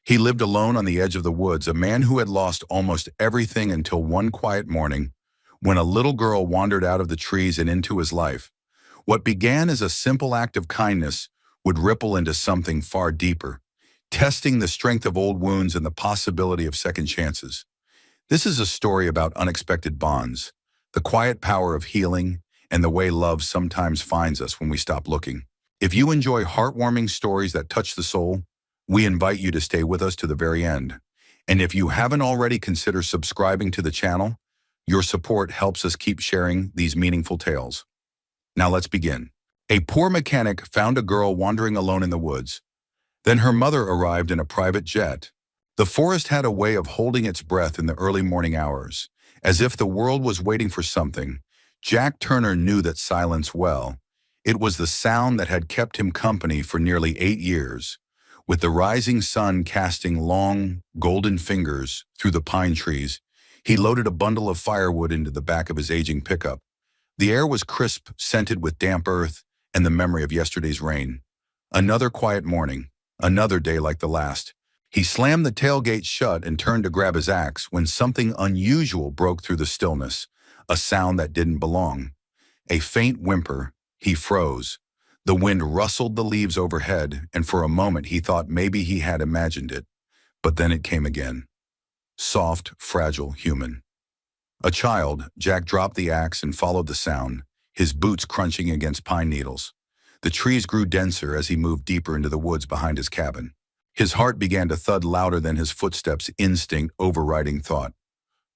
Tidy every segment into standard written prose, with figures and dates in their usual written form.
He lived alone on the edge of the woods, a man who had lost almost everything until one quiet morning when a little girl wandered out of the trees and into his life. What began as a simple act of kindness would ripple into something far deeper, testing the strength of old wounds and the possibility of second chances. This is a story about unexpected bonds, the quiet power of healing, and the way love sometimes finds us when we stop looking. If you enjoy heartwarming stories that touch the soul, we invite you to stay with us to the very end. And if you haven't already, consider subscribing to the channel. Your support helps us keep sharing these meaningful tales. Now let's begin. A poor mechanic found a girl wandering alone in the woods. Then her mother arrived in a private jet. The forest had a way of holding its breath in the early morning hours, as if the world was waiting for something. Jack Turner knew that silence well. It was the sound that had kept him company for nearly 8 years. With the rising sun casting long, golden fingers through the pine trees, he loaded a bundle of firewood into the back of his aging pickup. The air was crisp, scented with damp earth and the memory of yesterday's rain. Another quiet morning, another day like the last. He slammed the tailgate shut and turned to grab his axe when something unusual broke through the stillness, a sound that didn't belong. A faint whimper. He froze. The wind rustled the leaves overhead, and for a moment he thought maybe he had imagined it. But then it came again. Soft, fragile, human. A child, Jack dropped the axe and followed the sound, his boots crunching against pine needles. The trees grew denser as he moved deeper into the woods behind his cabin. His heart began to thud louder than his footsteps, instinct overriding thought.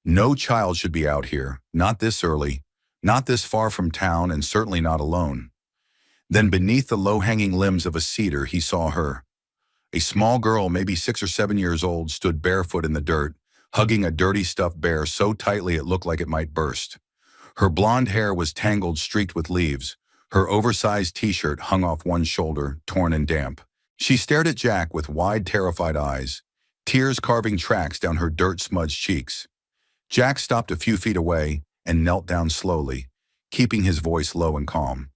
No child should be out here, not this early, not this far from town, and certainly not alone. Then beneath the low-hanging limbs of a cedar, he saw her. A small girl, maybe 6 or 7 years old, stood barefoot in the dirt, hugging a dirty stuffed bear so tightly it looked like it might burst. Her blonde hair was tangled, streaked with leaves. Her oversized t-shirt hung off one shoulder, torn and damp. She stared at Jack with wide, terrified eyes, tears carving tracks down her dirt-smudged cheeks. Jack stopped a few feet away and knelt down slowly, keeping his voice low and calm.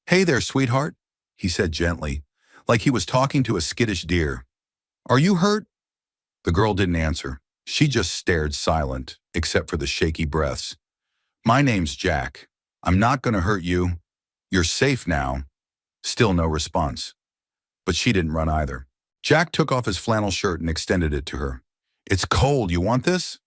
"Hey there, sweetheart," he said gently, like he was talking to a skittish deer. "Are you hurt?" The girl didn't answer. She just stared, silent, except for the shaky breaths. "My name's Jack. I'm not going to hurt you. You're safe now." Still no response. But she didn't run either. Jack took off his flannel shirt and extended it to her. "It's cold. You want this?"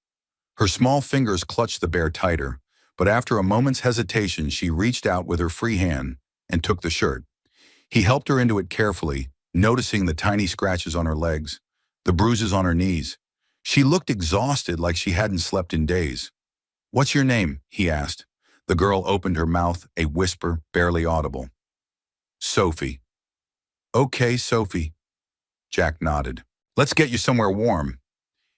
Her small fingers clutched the bear tighter, but after a moment's hesitation, she reached out with her free hand and took the shirt. He helped her into it carefully, noticing the tiny scratches on her legs, the bruises on her knees. She looked exhausted, like she hadn't slept in days. "What's your name?" he asked. The girl opened her mouth, a whisper barely audible. "Sophie." "Okay, Sophie." Jack nodded. "Let's get you somewhere warm."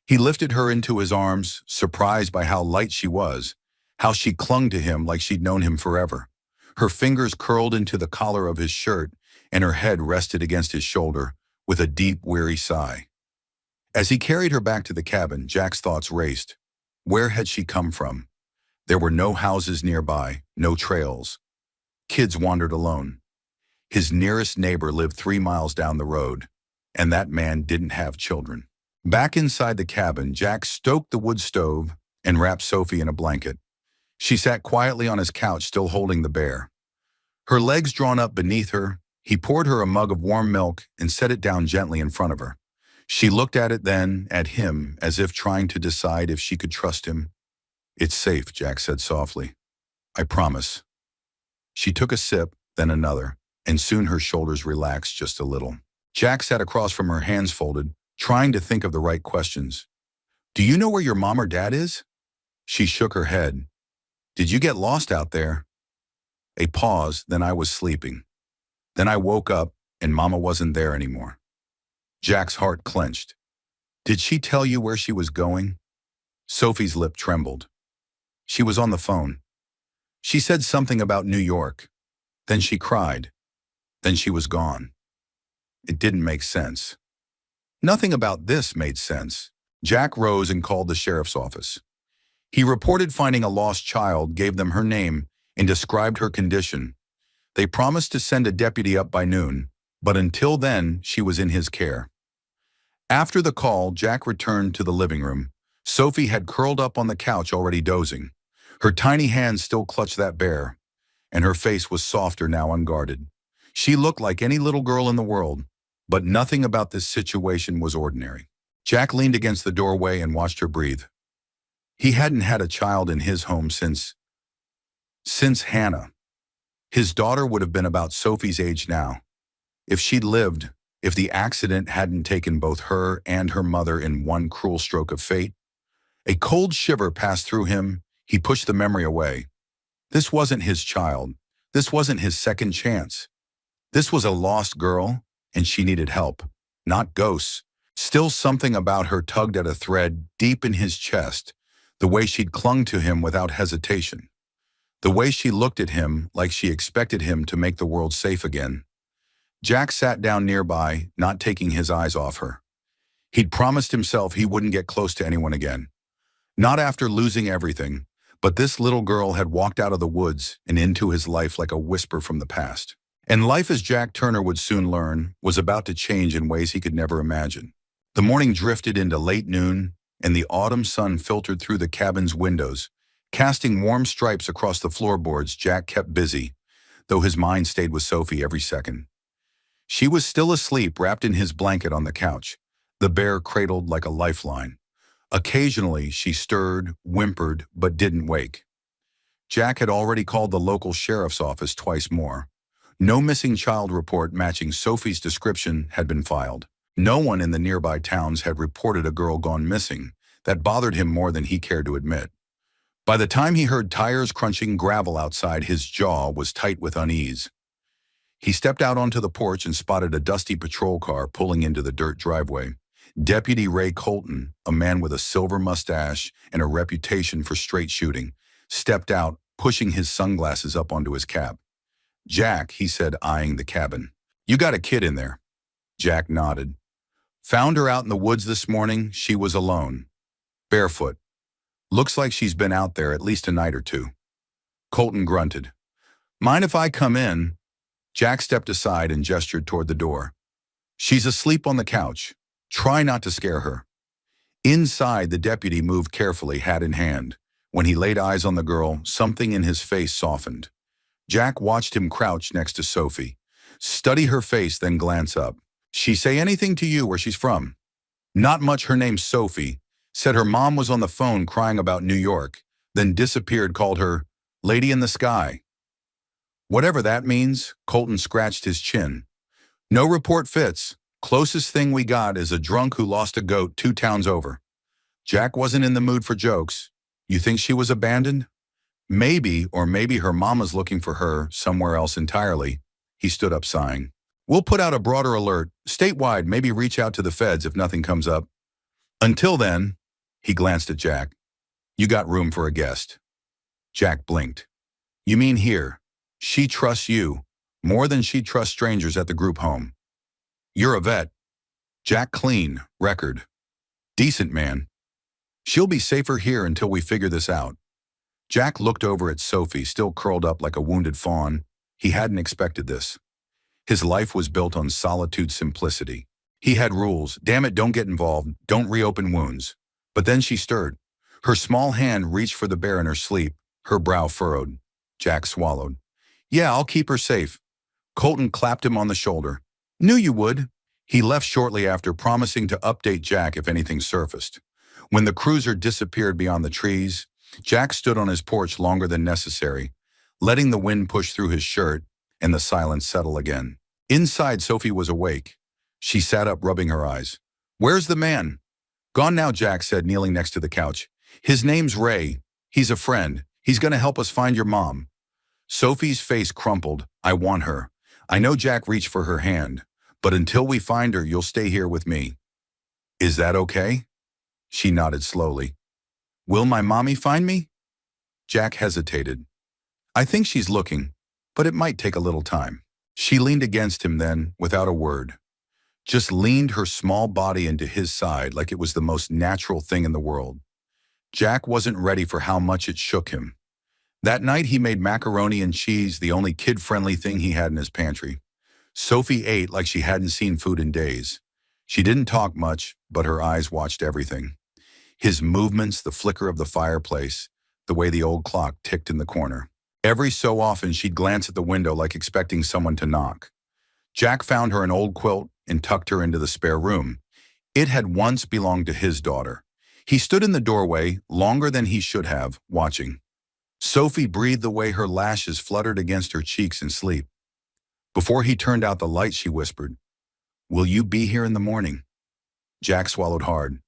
He lifted her into his arms, surprised by how light she was, how she clung to him like she'd known him forever. Her fingers curled into the collar of his shirt, and her head rested against his shoulder with a deep, weary sigh. As he carried her back to the cabin, Jack's thoughts raced. Where had she come from? There were no houses nearby, no trails. Kids wandered alone. His nearest neighbor lived 3 miles down the road, and that man didn't have children. Back inside the cabin, Jack stoked the wood stove and wrapped Sophie in a blanket. She sat quietly on his couch, still holding the bear. Her legs drawn up beneath her, he poured her a mug of warm milk and set it down gently in front of her. She looked at it, then at him, as if trying to decide if she could trust him. "It's safe," Jack said softly. "I promise." She took a sip, then another, and soon her shoulders relaxed just a little. Jack sat across from her, hands folded, trying to think of the right questions. "Do you know where your mom or dad is?" She shook her head. "Did you get lost out there?" A pause, then "I was sleeping. Then I woke up, and Mama wasn't there anymore." Jack's heart clenched. "Did she tell you where she was going?" Sophie's lip trembled. "She was on the phone. She said something about New York. Then she cried. Then she was gone." It didn't make sense. Nothing about this made sense. Jack rose and called the sheriff's office. He reported finding a lost child, gave them her name, and described her condition. They promised to send a deputy up by noon, but until then, she was in his care. After the call, Jack returned to the living room. Sophie had curled up on the couch already dozing. Her tiny hands still clutched that bear, and her face was softer now unguarded. She looked like any little girl in the world, but nothing about this situation was ordinary. Jack leaned against the doorway and watched her breathe. He hadn't had a child in his home since Hannah. His daughter would have been about Sophie's age now. If she'd lived, if the accident hadn't taken both her and her mother in one cruel stroke of fate. A cold shiver passed through him. He pushed the memory away. This wasn't his child. This wasn't his second chance. This was a lost girl, and she needed help, not ghosts. Still something about her tugged at a thread deep in his chest, the way she'd clung to him without hesitation. The way she looked at him like she expected him to make the world safe again. Jack sat down nearby, not taking his eyes off her. He'd promised himself he wouldn't get close to anyone again. Not after losing everything, but this little girl had walked out of the woods and into his life like a whisper from the past. And life, as Jack Turner would soon learn, was about to change in ways he could never imagine. The morning drifted into late noon, and the autumn sun filtered through the cabin's windows, casting warm stripes across the floorboards. Jack kept busy, though his mind stayed with Sophie every second. She was still asleep, wrapped in his blanket on the couch, the bear cradled like a lifeline. Occasionally, she stirred, whimpered, but didn't wake. Jack had already called the local sheriff's office twice more. No missing child report matching Sophie's description had been filed. No one in the nearby towns had reported a girl gone missing. That bothered him more than he cared to admit. By the time he heard tires crunching gravel outside, his jaw was tight with unease. He stepped out onto the porch and spotted a dusty patrol car pulling into the dirt driveway. Deputy Ray Colton, a man with a silver mustache and a reputation for straight shooting, stepped out, pushing his sunglasses up onto his cap. "Jack," he said, eyeing the cabin. "You got a kid in there?" Jack nodded. "Found her out in the woods this morning. She was alone. Barefoot. Looks like she's been out there at least a night or two." Colton grunted. "Mind if I come in?" Jack stepped aside and gestured toward the door. "She's asleep on the couch. Try not to scare her." Inside, the deputy moved carefully, hat in hand. When he laid eyes on the girl, something in his face softened. Jack watched him crouch next to Sophie, study her face, then glance up. "She say anything to you where she's from?" "Not much. Her name's Sophie. Said her mom was on the phone crying about New York, then disappeared, called her Lady in the Sky." "Whatever that means." Colton scratched his chin. "No report fits. Closest thing we got is a drunk who lost a goat 2 towns over." Jack wasn't in the mood for jokes. "You think she was abandoned?" "Maybe, or maybe her mama's looking for her somewhere else entirely." He stood up, sighing. "We'll put out a broader alert, statewide, maybe reach out to the feds if nothing comes up. Until then," he glanced at Jack, "you got room for a guest." Jack blinked. "You mean here? She trusts you more than she trusts strangers at the group home." "You're a vet." Jack clean record. "Decent man. She'll be safer here until we figure this out." Jack looked over at Sophie, still curled up like a wounded fawn. He hadn't expected this. His life was built on solitude, simplicity. He had rules. Damn it, don't get involved. Don't reopen wounds. But then she stirred. Her small hand reached for the bear in her sleep. Her brow furrowed. Jack swallowed. "Yeah, I'll keep her safe." Colton clapped him on the shoulder. "Knew you would." He left shortly after, promising to update Jack if anything surfaced. When the cruiser disappeared beyond the trees, Jack stood on his porch longer than necessary, letting the wind push through his shirt and the silence settle again. Inside, Sophie was awake. She sat up, rubbing her eyes. "Where's the man?" "Gone now," Jack said, kneeling next to the couch. "His name's Ray. He's a friend. He's going to help us find your mom." Sophie's face crumpled. "I want her." I know Jack reached for her hand. "But until we find her, you'll stay here with me." "Is that okay?" She nodded slowly. "Will my mommy find me?" Jack hesitated. "I think she's looking, but it might take a little time." She leaned against him then, without a word. Just leaned her small body into his side like it was the most natural thing in the world. Jack wasn't ready for how much it shook him. That night he made macaroni and cheese, the only kid-friendly thing he had in his pantry. Sophie ate like she hadn't seen food in days. She didn't talk much, but her eyes watched everything. His movements, the flicker of the fireplace, the way the old clock ticked in the corner. Every so often, she'd glance at the window like expecting someone to knock. Jack found her an old quilt and tucked her into the spare room. It had once belonged to his daughter. He stood in the doorway, longer than he should have, watching. Sophie breathed the way her lashes fluttered against her cheeks in sleep. Before he turned out the light, she whispered, "Will you be here in the morning?" Jack swallowed hard.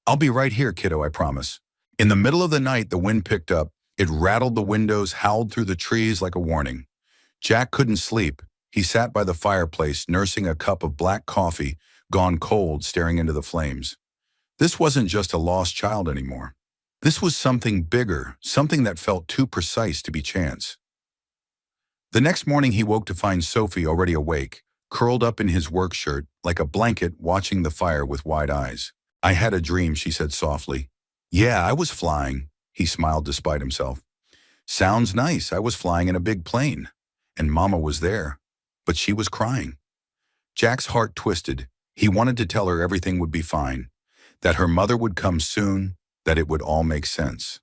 "I'll be right here, kiddo, I promise." In the middle of the night, the wind picked up. It rattled the windows, howled through the trees like a warning. Jack couldn't sleep. He sat by the fireplace, nursing a cup of black coffee, gone cold, staring into the flames. This wasn't just a lost child anymore. This was something bigger, something that felt too precise to be chance. The next morning he woke to find Sophie already awake, curled up in his work shirt, like a blanket, watching the fire with wide eyes. "I had a dream," she said softly. "Yeah, I was flying." He smiled despite himself. "Sounds nice. I was flying in a big plane. And Mama was there. But she was crying." Jack's heart twisted. He wanted to tell her everything would be fine, that her mother would come soon, that it would all make sense.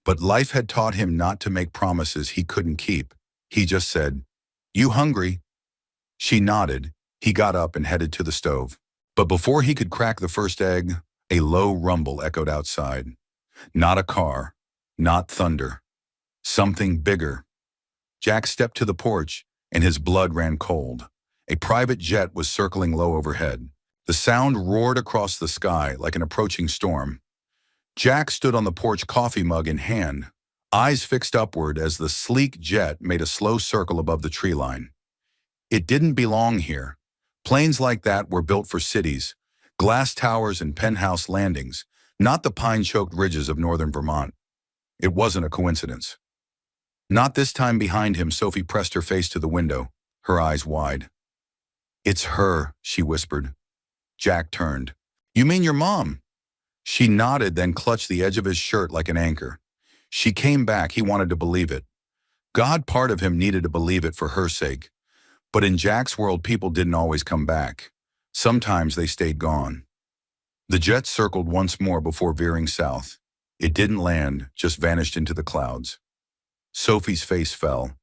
But life had taught him not to make promises he couldn't keep. He just said, "You hungry?" She nodded. He got up and headed to the stove. But before he could crack the first egg, a low rumble echoed outside. Not a car, not thunder. Something bigger. Jack stepped to the porch, and his blood ran cold. A private jet was circling low overhead. The sound roared across the sky like an approaching storm. Jack stood on the porch, coffee mug in hand, eyes fixed upward as the sleek jet made a slow circle above the tree line. It didn't belong here. Planes like that were built for cities, glass towers and penthouse landings, not the pine-choked ridges of northern Vermont. It wasn't a coincidence. Not this time. Behind him, Sophie pressed her face to the window, her eyes wide. "It's her," she whispered. Jack turned. "You mean your mom?" She nodded, then clutched the edge of his shirt like an anchor. She came back. He wanted to believe it. God, part of him needed to believe it for her sake. But in Jack's world, people didn't always come back. Sometimes they stayed gone. The jet circled once more before veering south. It didn't land, just vanished into the clouds. Sophie's face fell.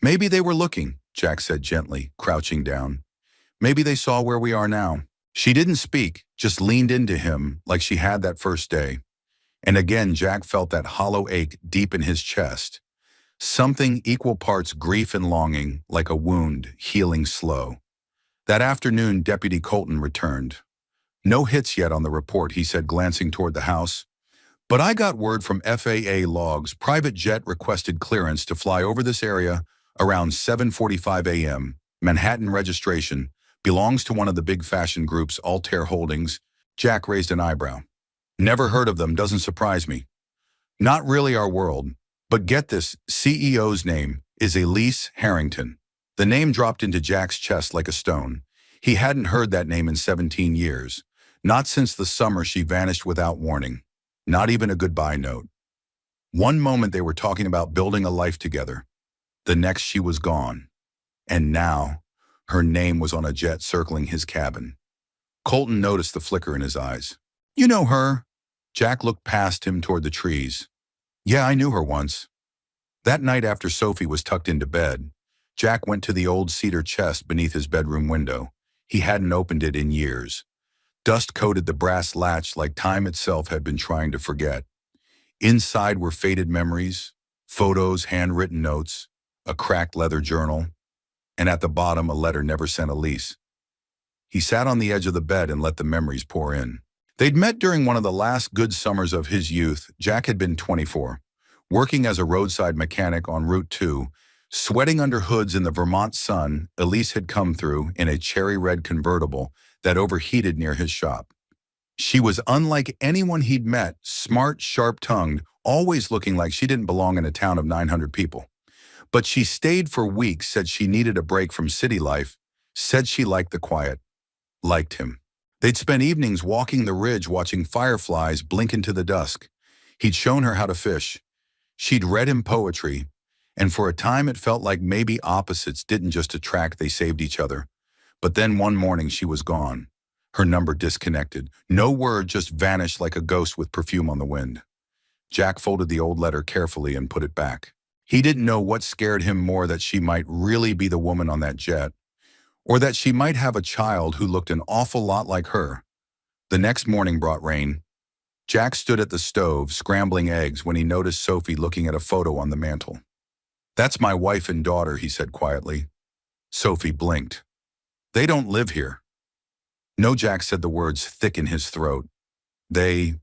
"Maybe they were looking," Jack said gently, crouching down. "Maybe they saw where we are now." She didn't speak, just leaned into him like she had that first day. And again, Jack felt that hollow ache deep in his chest. Something equal parts grief and longing, like a wound, healing slow. That afternoon, Deputy Colton returned. "No hits yet on the report," he said, glancing toward the house. "But I got word from FAA logs. Private jet requested clearance to fly over this area around 7:45 a.m. Manhattan registration. Belongs to one of the big fashion groups, Altair Holdings." Jack raised an eyebrow. "Never heard of them, doesn't surprise me. Not really our world. But get this, CEO's name is Elise Harrington." The name dropped into Jack's chest like a stone. He hadn't heard that name in 17 years. Not since the summer she vanished without warning. Not even a goodbye note. One moment they were talking about building a life together. The next she was gone. And now, her name was on a jet circling his cabin. Colton noticed the flicker in his eyes. "You know her?" Jack looked past him toward the trees. "Yeah, I knew her once." That night after Sophie was tucked into bed, Jack went to the old cedar chest beneath his bedroom window. He hadn't opened it in years. Dust coated the brass latch like time itself had been trying to forget. Inside were faded memories, photos, handwritten notes, a cracked leather journal, and at the bottom a letter never sent Elise. He sat on the edge of the bed and let the memories pour in. They'd met during one of the last good summers of his youth. Jack had been 24, working as a roadside mechanic on Route 2, sweating under hoods in the Vermont sun. Elise had come through in a cherry-red convertible that overheated near his shop. She was unlike anyone he'd met, smart, sharp-tongued, always looking like she didn't belong in a town of 900 people. But she stayed for weeks, said she needed a break from city life, said she liked the quiet, liked him. They'd spent evenings walking the ridge, watching fireflies blink into the dusk. He'd shown her how to fish. She'd read him poetry, and for a time it felt like maybe opposites didn't just attract, they saved each other. But then one morning she was gone. Her number disconnected. No word, just vanished like a ghost with perfume on the wind. Jack folded the old letter carefully and put it back. He didn't know what scared him more, that she might really be the woman on that jet, or that she might have a child who looked an awful lot like her. The next morning brought rain. Jack stood at the stove, scrambling eggs, when he noticed Sophie looking at a photo on the mantel. "That's my wife and daughter," he said quietly. Sophie blinked. "They don't live here." "No," Jack said, the words thick in his throat. They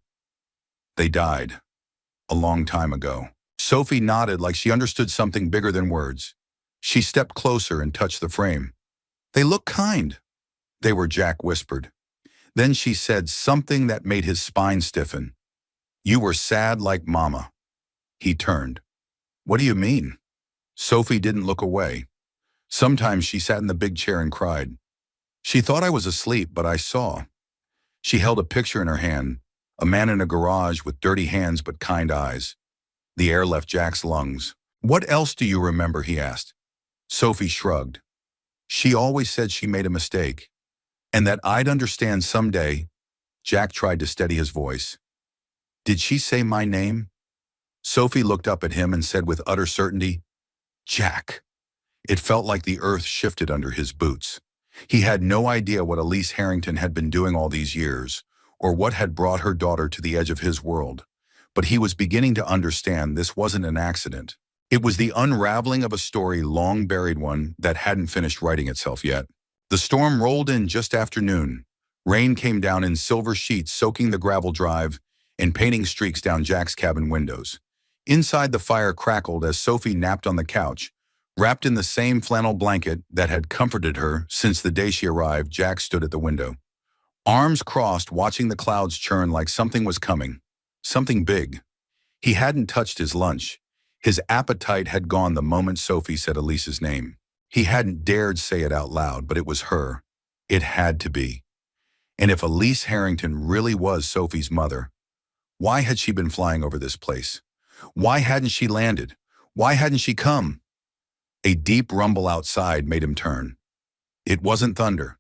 died. A long time ago." Sophie nodded like she understood something bigger than words. She stepped closer and touched the frame. "They look kind." "They were," Jack whispered. Then she said something that made his spine stiffen. "You were sad like Mama." He turned. "What do you mean?" Sophie didn't look away. "Sometimes she sat in the big chair and cried. She thought I was asleep, but I saw." She held a picture in her hand, a man in a garage with dirty hands but kind eyes. The air left Jack's lungs. "What else do you remember?" he asked. Sophie shrugged. "She always said she made a mistake, and that I'd understand someday." Jack tried to steady his voice. "Did she say my name?" Sophie looked up at him and said with utter certainty, "Jack." It felt like the earth shifted under his boots. He had no idea what Elise Harrington had been doing all these years, or what had brought her daughter to the edge of his world. But he was beginning to understand this wasn't an accident. It was the unraveling of a story, long buried one that hadn't finished writing itself yet. The storm rolled in just after noon. Rain came down in silver sheets, soaking the gravel drive and painting streaks down Jack's cabin windows. Inside, the fire crackled as Sophie napped on the couch, wrapped in the same flannel blanket that had comforted her since the day she arrived. Jack stood at the window, arms crossed, watching the clouds churn like something was coming. Something big. He hadn't touched his lunch. His appetite had gone the moment Sophie said Elise's name. He hadn't dared say it out loud, but it was her. It had to be. And if Elise Harrington really was Sophie's mother, why had she been flying over this place? Why hadn't she landed? Why hadn't she come? A deep rumble outside made him turn. It wasn't thunder.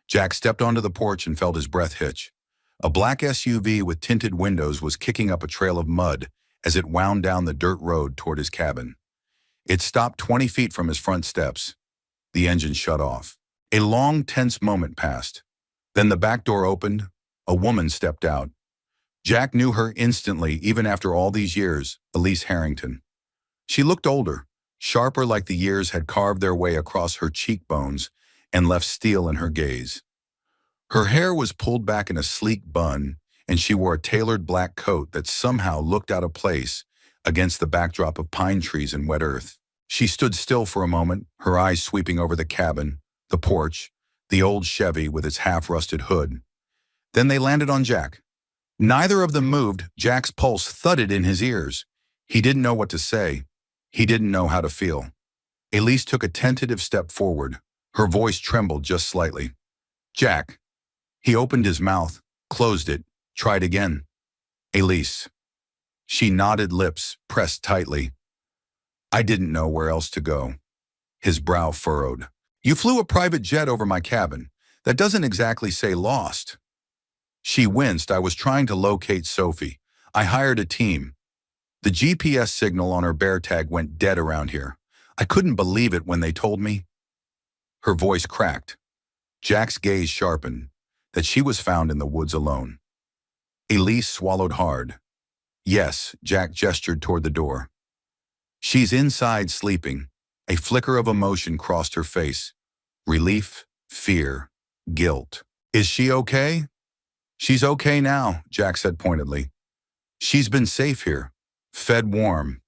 Jack stepped onto the porch and felt his breath hitch. A black SUV with tinted windows was kicking up a trail of mud as it wound down the dirt road toward his cabin. It stopped 20 feet from his front steps. The engine shut off. A long, tense moment passed. Then the back door opened. A woman stepped out. Jack knew her instantly, even after all these years, Elise Harrington. She looked older, sharper, like the years had carved their way across her cheekbones and left steel in her gaze. Her hair was pulled back in a sleek bun, and she wore a tailored black coat that somehow looked out of place against the backdrop of pine trees and wet earth. She stood still for a moment, her eyes sweeping over the cabin, the porch, the old Chevy with its half-rusted hood. Then they landed on Jack. Neither of them moved. Jack's pulse thudded in his ears. He didn't know what to say. He didn't know how to feel. Elise took a tentative step forward. Her voice trembled just slightly. "Jack." He opened his mouth, closed it, tried again. "Elise." She nodded, lips pressed tightly. "I didn't know where else to go." His brow furrowed. "You flew a private jet over my cabin. That doesn't exactly say lost." She winced. "I was trying to locate Sophie. I hired a team. The GPS signal on her bear tag went dead around here. I couldn't believe it when they told me." Her voice cracked. Jack's gaze sharpened. That she was found in the woods alone. Elise swallowed hard. "Yes," Jack gestured toward the door. "She's inside sleeping." A flicker of emotion crossed her face. Relief, fear, guilt. "Is she okay?" "She's okay now," Jack said pointedly. "She's been safe here, fed warm.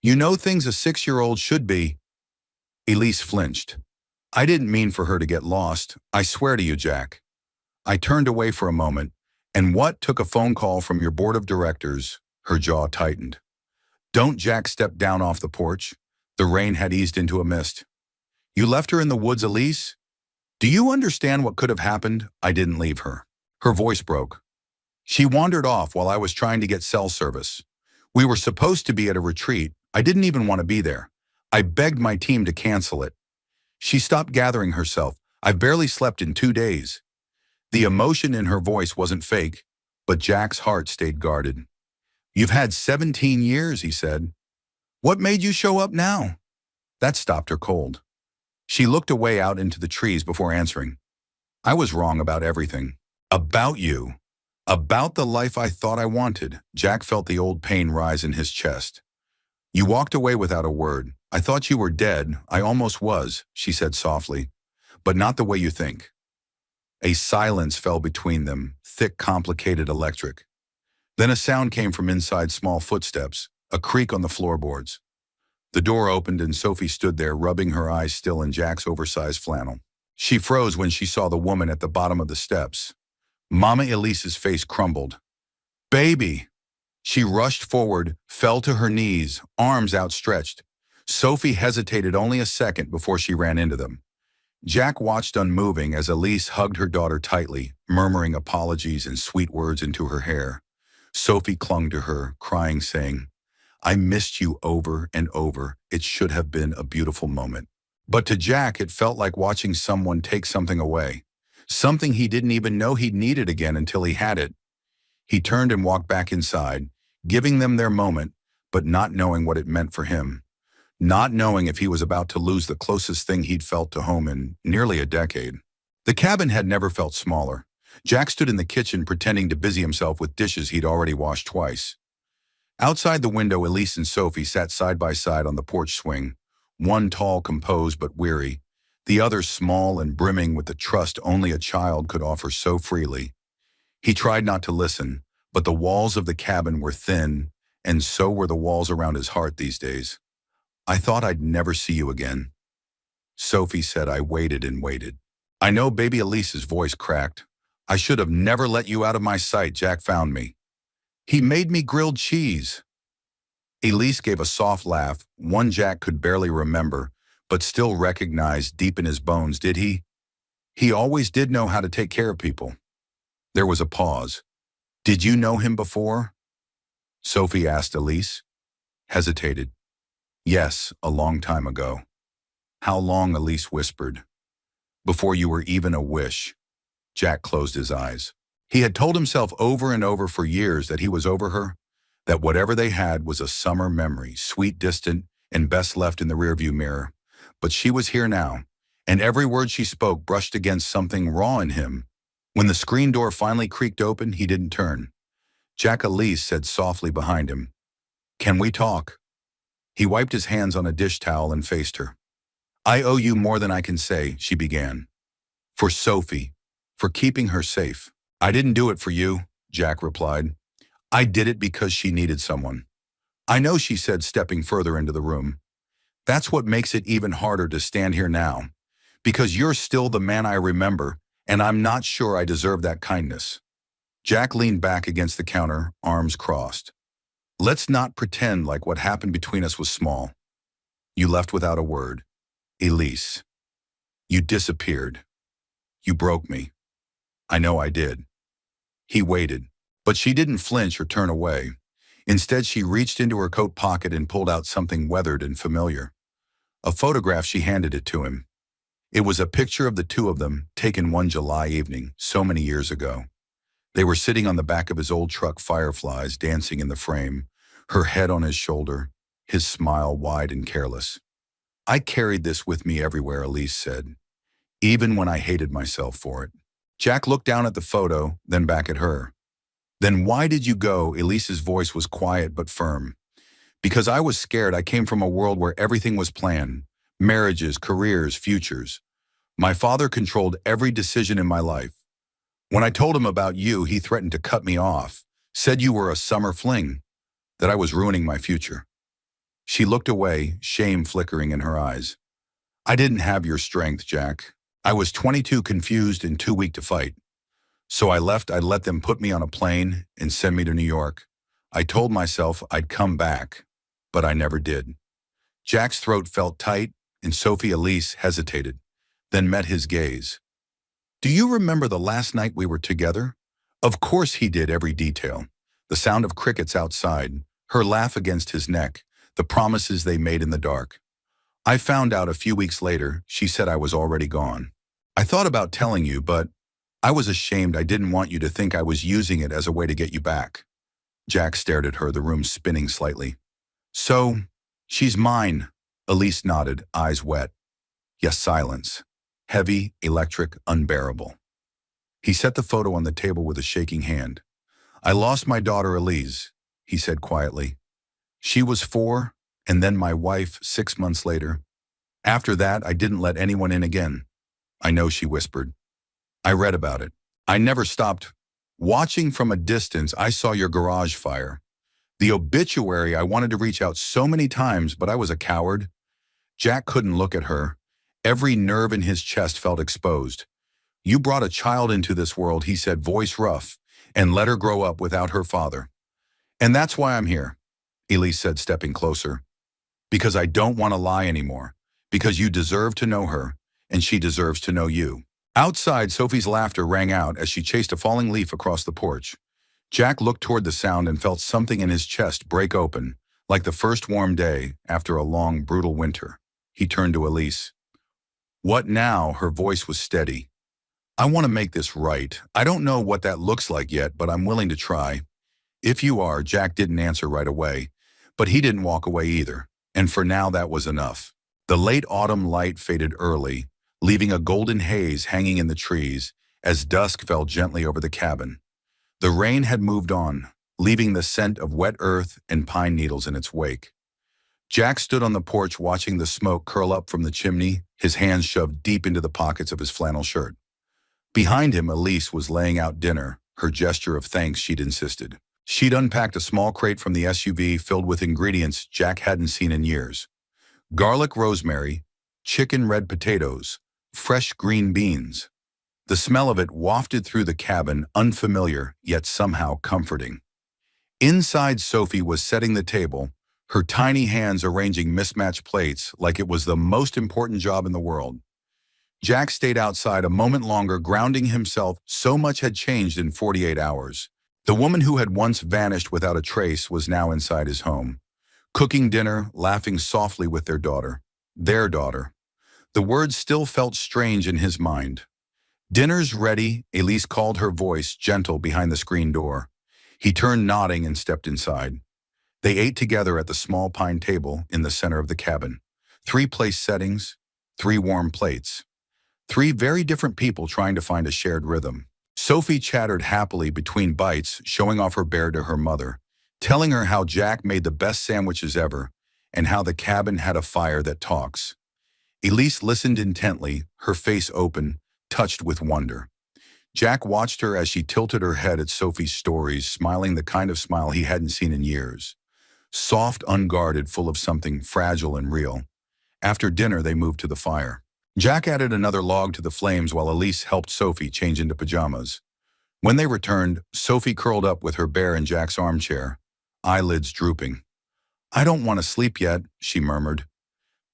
You know things a 6-year-old should be." Elise flinched. "I didn't mean for her to get lost. I swear to you, Jack." I turned away for a moment. "And what, took a phone call from your board of directors?" Her jaw tightened. "Don't." Jack stepped down off the porch. The rain had eased into a mist. "You left her in the woods, Elise? Do you understand what could have happened?" "I didn't leave her." Her voice broke. "She wandered off while I was trying to get cell service. We were supposed to be at a retreat. I didn't even want to be there. I begged my team to cancel it. She stopped gathering herself. I've barely slept in 2 days. The emotion in her voice wasn't fake, but Jack's heart stayed guarded. "You've had 17 years," he said. "What made you show up now?" That stopped her cold. She looked away out into the trees before answering. "I was wrong about everything. About you. About the life I thought I wanted." Jack felt the old pain rise in his chest. "You walked away without a word. I thought you were dead. I almost was," she said softly. "But not the way you think." A silence fell between them, thick, complicated, electric. Then a sound came from inside, small footsteps, a creak on the floorboards. The door opened and Sophie stood there, rubbing her eyes still in Jack's oversized flannel. She froze when she saw the woman at the bottom of the steps. Mama Elise's face crumbled. "Baby!" She rushed forward, fell to her knees, arms outstretched. Sophie hesitated only a second before she ran into them. Jack watched unmoving as Elise hugged her daughter tightly, murmuring apologies and sweet words into her hair. Sophie clung to her, crying, saying, "I missed you over and over. It should have been a beautiful moment." But to Jack, it felt like watching someone take something away. Something he didn't even know he needed again until he had it. He turned and walked back inside, giving them their moment, but not knowing what it meant for him. Not knowing if he was about to lose the closest thing he'd felt to home in nearly a decade. The cabin had never felt smaller. Jack stood in the kitchen pretending to busy himself with dishes he'd already washed twice. Outside the window, Elise and Sophie sat side by side on the porch swing, one tall, composed but weary, the other small and brimming with the trust only a child could offer so freely. He tried not to listen, but the walls of the cabin were thin, and so were the walls around his heart these days. "I thought I'd never see you again." Sophie said. "I waited and waited." "I know," baby Elise's voice cracked. "I should have never let you out of my sight. Jack found me. He made me grilled cheese." Elise gave a soft laugh, one Jack could barely remember, but still recognized deep in his bones. "Did he? He always did know how to take care of people." There was a pause. "Did you know him before?" Sophie asked Elise. Hesitated. "Yes, a long time ago." "How long?" Elise whispered. "Before you were even a wish." Jack closed his eyes. He had told himself over and over for years that he was over her, that whatever they had was a summer memory, sweet, distant, and best left in the rearview mirror. But she was here now, and every word she spoke brushed against something raw in him. When the screen door finally creaked open, he didn't turn. Jack, Elise said softly behind him, "Can we talk?" He wiped his hands on a dish towel and faced her. "I owe you more than I can say," she began. "For Sophie, for keeping her safe." "I didn't do it for you," Jack replied. "I did it because she needed someone." "I know," she said, stepping further into the room. "That's what makes it even harder to stand here now. Because you're still the man I remember, and I'm not sure I deserve that kindness." Jack leaned back against the counter, arms crossed. "Let's not pretend like what happened between us was small. You left without a word. Elise. You disappeared. You broke me. I know I did." He waited, but she didn't flinch or turn away. Instead, she reached into her coat pocket and pulled out something weathered and familiar. A photograph. She handed it to him. It was a picture of the two of them, taken one July evening, so many years ago. They were sitting on the back of his old truck, fireflies dancing in the frame, her head on his shoulder, his smile wide and careless. "I carried this with me everywhere," Elise said, "even when I hated myself for it." Jack looked down at the photo, then back at her. "Then why did you go?" Elise's voice was quiet but firm. "Because I was scared. I came from a world where everything was planned. Marriages, careers, futures. My father controlled every decision in my life. When I told him about you, he threatened to cut me off, said you were a summer fling, that I was ruining my future." She looked away, shame flickering in her eyes. "I didn't have your strength, Jack. I was 22, confused and too weak to fight. So I left. I let them put me on a plane and send me to New York. I told myself I'd come back, but I never did." Jack's throat felt tight, and Sophie Elise hesitated, then met his gaze. "Do you remember the last night we were together?" Of course he did, every detail. The sound of crickets outside, her laugh against his neck, the promises they made in the dark. "I found out a few weeks later," she said, "I was already gone. I thought about telling you, but I was ashamed. I didn't want you to think I was using it as a way to get you back. Jack stared at her, the room spinning slightly. So, she's mine. Elise nodded, eyes wet. Yes, silence. Heavy, electric, unbearable. He set the photo on the table with a shaking hand. I lost my daughter Elise, he said quietly. She was 4, and then my wife 6 months later. After that, I didn't let anyone in again. I know, she whispered. I read about it. I never stopped. Watching from a distance, I saw your garage fire. The obituary, I wanted to reach out so many times, but I was a coward. Jack couldn't look at her. Every nerve in his chest felt exposed. You brought a child into this world, he said, voice rough, and let her grow up without her father. And that's why I'm here, Elise said, stepping closer. Because I don't want to lie anymore. Because you deserve to know her, and she deserves to know you. Outside, Sophie's laughter rang out as she chased a falling leaf across the porch. Jack looked toward the sound and felt something in his chest break open, like the first warm day after a long, brutal winter. He turned to Elise. What now? Her voice was steady. I want to make this right. I don't know what that looks like yet, but I'm willing to try. If you are. Jack didn't answer right away, but he didn't walk away either. And for now, that was enough. The late autumn light faded early, leaving a golden haze hanging in the trees as dusk fell gently over the cabin. The rain had moved on, leaving the scent of wet earth and pine needles in its wake. Jack stood on the porch watching the smoke curl up from the chimney, his hands shoved deep into the pockets of his flannel shirt. Behind him, Elise was laying out dinner, her gesture of thanks she'd insisted. She'd unpacked a small crate from the SUV filled with ingredients Jack hadn't seen in years. Garlic rosemary, chicken red potatoes, fresh green beans. The smell of it wafted through the cabin, unfamiliar, yet somehow comforting. Inside, Sophie was setting the table, her tiny hands arranging mismatched plates like it was the most important job in the world. Jack stayed outside a moment longer, grounding himself. So much had changed in 48 hours. The woman who had once vanished without a trace was now inside his home, cooking dinner, laughing softly with their daughter. Their daughter. The words still felt strange in his mind. Dinner's ready, Elise called, her voice gentle behind the screen door. He turned, nodding, and stepped inside. They ate together at the small pine table in the center of the cabin. 3 place settings, 3 warm plates. 3 very different people trying to find a shared rhythm. Sophie chattered happily between bites, showing off her bear to her mother, telling her how Jack made the best sandwiches ever and how the cabin had a fire that talks. Elise listened intently, her face open, touched with wonder. Jack watched her as she tilted her head at Sophie's stories, smiling the kind of smile he hadn't seen in years. Soft, unguarded, full of something fragile and real. After dinner, they moved to the fire. Jack added another log to the flames while Elise helped Sophie change into pajamas. When they returned, Sophie curled up with her bear in Jack's armchair, eyelids drooping. I don't want to sleep yet, she murmured.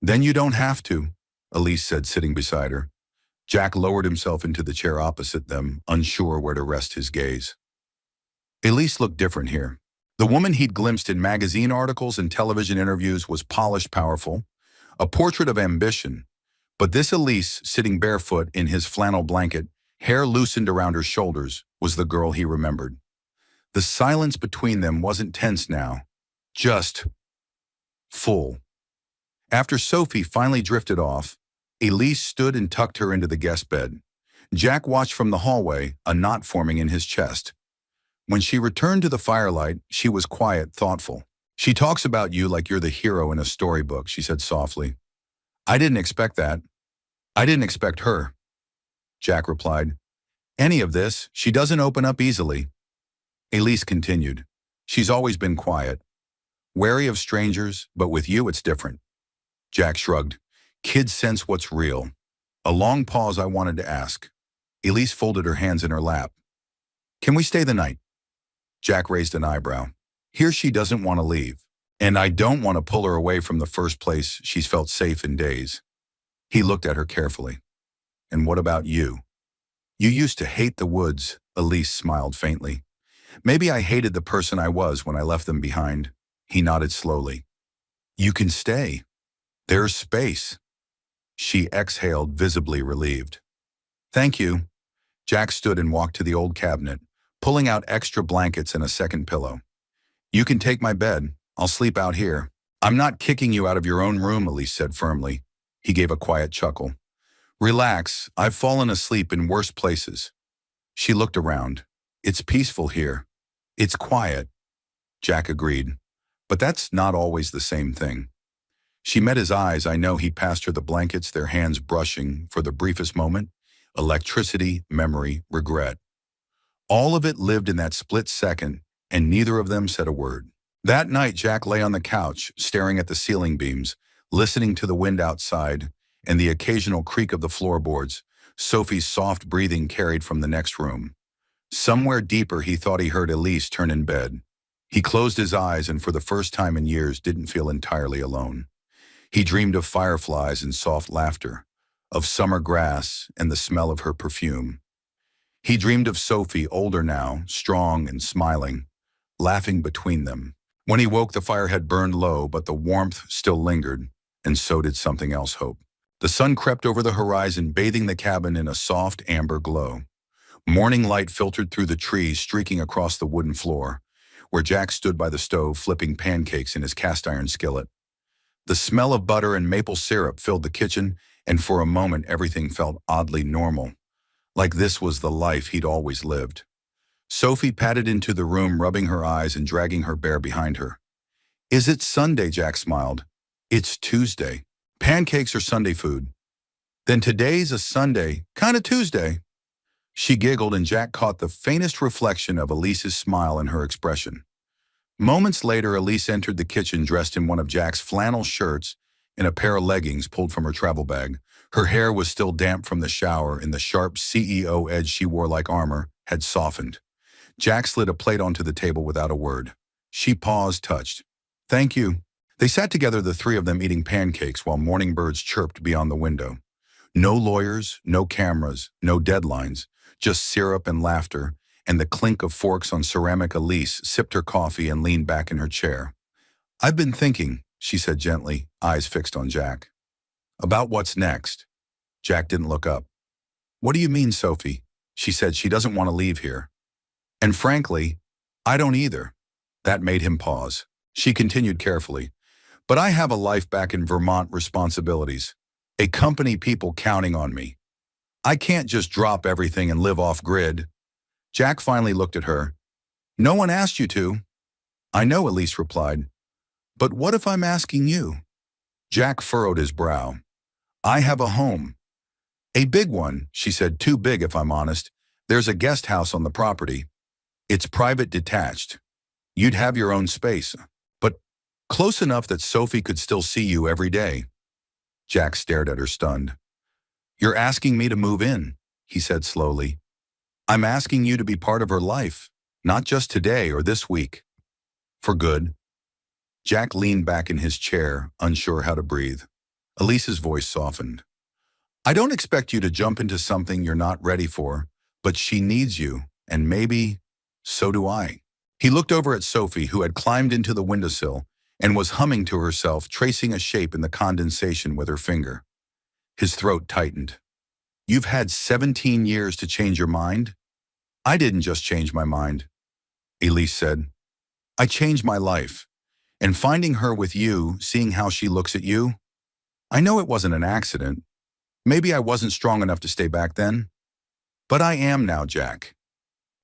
Then you don't have to, Elise said, sitting beside her. Jack lowered himself into the chair opposite them, unsure where to rest his gaze. Elise looked different here. The woman he'd glimpsed in magazine articles and television interviews was polished, powerful, a portrait of ambition. But this Elise, sitting barefoot in his flannel blanket, hair loosened around her shoulders, was the girl he remembered. The silence between them wasn't tense now, just full. After Sophie finally drifted off, Elise stood and tucked her into the guest bed. Jack watched from the hallway, a knot forming in his chest. When she returned to the firelight, she was quiet, thoughtful. She talks about you like you're the hero in a storybook, she said softly. I didn't expect that. I didn't expect her, Jack replied. Any of this, she doesn't open up easily. Elise continued. She's always been quiet, wary of strangers, but with you it's different. Jack shrugged. Kids sense what's real. A long pause. I wanted to ask. Elise folded her hands in her lap. Can we stay the night? Jack raised an eyebrow. Here she doesn't want to leave. And I don't want to pull her away from the first place she's felt safe in days. He looked at her carefully. And what about you? You used to hate the woods, Elise smiled faintly. Maybe I hated the person I was when I left them behind. He nodded slowly. You can stay. There's space. She exhaled, visibly relieved. Thank you. Jack stood and walked to the old cabinet, pulling out extra blankets and a second pillow. You can take my bed. I'll sleep out here. I'm not kicking you out of your own room, Elise said firmly. He gave a quiet chuckle. Relax, I've fallen asleep in worse places. She looked around. It's peaceful here. It's quiet. Jack agreed. But that's not always the same thing. She met his eyes. I know. He passed her the blankets, their hands brushing for the briefest moment. Electricity, memory, regret. All of it lived in that split second, and neither of them said a word. That night, Jack lay on the couch, staring at the ceiling beams, listening to the wind outside and the occasional creak of the floorboards. Sophie's soft breathing carried from the next room. Somewhere deeper, he thought he heard Elise turn in bed. He closed his eyes and for the first time in years didn't feel entirely alone. He dreamed of fireflies and soft laughter, of summer grass and the smell of her perfume. He dreamed of Sophie, older now, strong and smiling, laughing between them. When he woke, the fire had burned low, but the warmth still lingered, and so did something else, hope. The sun crept over the horizon, bathing the cabin in a soft amber glow. Morning light filtered through the trees, streaking across the wooden floor, where Jack stood by the stove flipping pancakes in his cast-iron skillet. The smell of butter and maple syrup filled the kitchen, and for a moment everything felt oddly normal, like this was the life he'd always lived. Sophie padded into the room, rubbing her eyes and dragging her bear behind her. Is it Sunday? Jack smiled. It's Tuesday. Pancakes are Sunday food. Then today's a Sunday, kinda Tuesday. She giggled and Jack caught the faintest reflection of Elise's smile in her expression. Moments later, Elise entered the kitchen dressed in one of Jack's flannel shirts and a pair of leggings pulled from her travel bag. Her hair was still damp from the shower and the sharp CEO edge she wore like armor had softened. Jack slid a plate onto the table without a word. She paused, touched. Thank you. They sat together, the three of them eating pancakes while morning birds chirped beyond the window. No lawyers, no cameras, no deadlines, just syrup and laughter, and the clink of forks on ceramic. Elise sipped her coffee and leaned back in her chair. I've been thinking, she said gently, eyes fixed on Jack. About what's next. Jack didn't look up. What do you mean, Sophie? She said. She doesn't want to leave here. And frankly, I don't either. That made him pause. She continued carefully. But I have a life back in Vermont, responsibilities. A company, people counting on me. I can't just drop everything and live off grid. Jack finally looked at her. No one asked you to. I know, Elise replied. But what if I'm asking you? Jack furrowed his brow. I have a home. A big one, she said. Too big, if I'm honest. There's a guest house on the property. It's private, detached. You'd have your own space, but close enough that Sophie could still see you every day. Jack stared at her, stunned. You're asking me to move in, he said slowly. I'm asking you to be part of her life, not just today or this week. For good. Jack leaned back in his chair, unsure how to breathe. Elise's voice softened. I don't expect you to jump into something you're not ready for, but she needs you, and maybe so do I. He looked over at Sophie, who had climbed into the windowsill and was humming to herself, tracing a shape in the condensation with her finger. His throat tightened. You've had 17 years to change your mind? I didn't just change my mind, Elise said. I changed my life. And finding her with you, seeing how she looks at you, I know it wasn't an accident. Maybe I wasn't strong enough to stay back then. But I am now, Jack.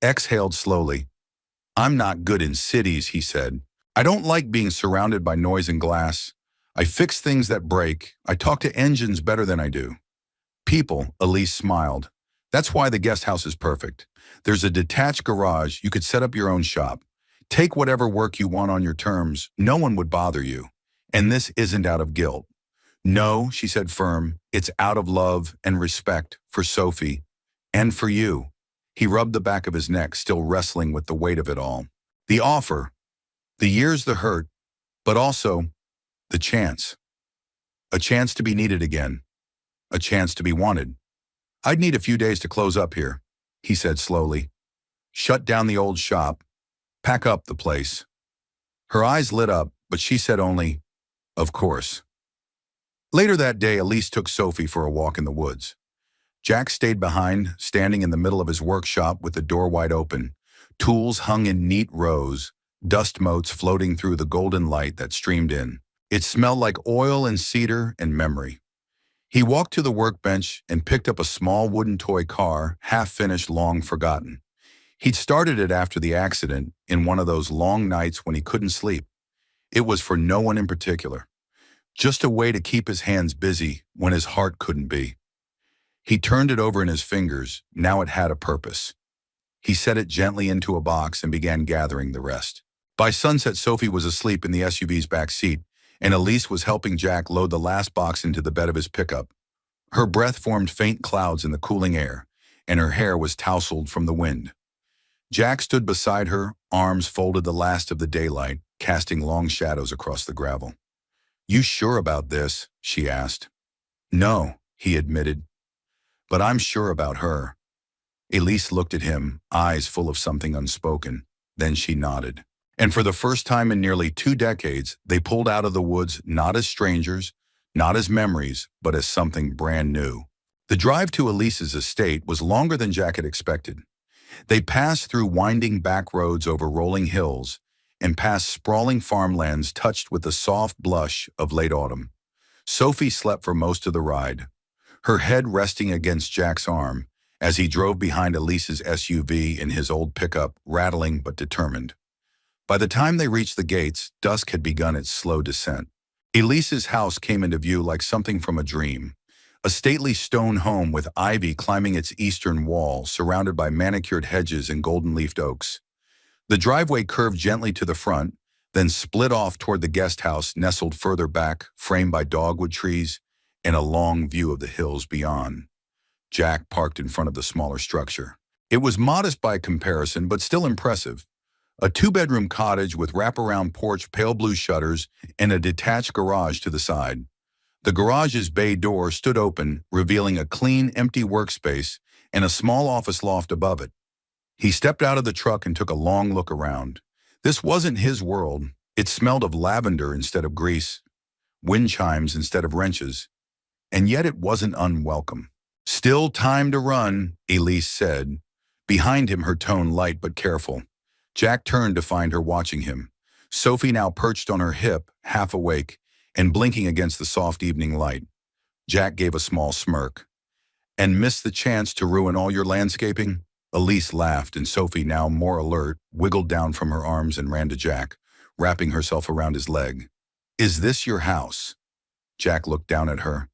Exhaled slowly. I'm not good in cities, he said. I don't like being surrounded by noise and glass. I fix things that break. I talk to engines better than I do. People, Elise smiled. That's why the guest house is perfect. There's a detached garage. You could set up your own shop. Take whatever work you want on your terms. No one would bother you. And this isn't out of guilt. No, she said firm. It's out of love and respect for Sophie and for you. He rubbed the back of his neck, still wrestling with the weight of it all. The offer, the years, the hurt, but also the chance. A chance to be needed again. A chance to be wanted. I'd need a few days to close up here, he said slowly. Shut down the old shop. Pack up the place. Her eyes lit up, but she said only, of course. Later that day, Elise took Sophie for a walk in the woods. Jack stayed behind, standing in the middle of his workshop with the door wide open. Tools hung in neat rows, dust motes floating through the golden light that streamed in. It smelled like oil and cedar and memory. He walked to the workbench and picked up a small wooden toy car, half-finished, long forgotten. He'd started it after the accident, in one of those long nights when he couldn't sleep. It was for no one in particular, just a way to keep his hands busy when his heart couldn't be. He turned it over in his fingers. Now it had a purpose. He set it gently into a box and began gathering the rest. By sunset, Sophie was asleep in the SUV's back seat, and Elise was helping Jack load the last box into the bed of his pickup. Her breath formed faint clouds in the cooling air, and her hair was tousled from the wind. Jack stood beside her, arms folded the last of the daylight, casting long shadows across the gravel. "You sure about this?" she asked. "No," he admitted, "but I'm sure about her." Elise looked at him, eyes full of something unspoken. Then she nodded. And for the first time in nearly 2 decades, they pulled out of the woods not as strangers, not as memories, but as something brand new. The drive to Elise's estate was longer than Jack had expected. They passed through winding back roads over rolling hills and past sprawling farmlands touched with the soft blush of late autumn. Sophie slept for most of the ride, her head resting against Jack's arm as he drove behind Elise's SUV in his old pickup, rattling but determined. By the time they reached the gates, dusk had begun its slow descent. Elise's house came into view like something from a dream. A stately stone home with ivy climbing its eastern wall, surrounded by manicured hedges and golden-leafed oaks. The driveway curved gently to the front, then split off toward the guest house nestled further back, framed by dogwood trees and a long view of the hills beyond. Jack parked in front of the smaller structure. It was modest by comparison, but still impressive. A 2-bedroom cottage with wraparound porch, pale blue shutters, and a detached garage to the side. The garage's bay door stood open, revealing a clean, empty workspace and a small office loft above it. He stepped out of the truck and took a long look around. This wasn't his world. It smelled of lavender instead of grease, wind chimes instead of wrenches, and yet it wasn't unwelcome. "Still time to run," Elise said. Behind him, her tone light but careful. Jack turned to find her watching him. Sophie now perched on her hip, half awake, and blinking against the soft evening light. Jack gave a small smirk. "And missed the chance to ruin all your landscaping?" Elise laughed, and Sophie, now more alert, wiggled down from her arms and ran to Jack, wrapping herself around his leg. "Is this your house?" Jack looked down at her.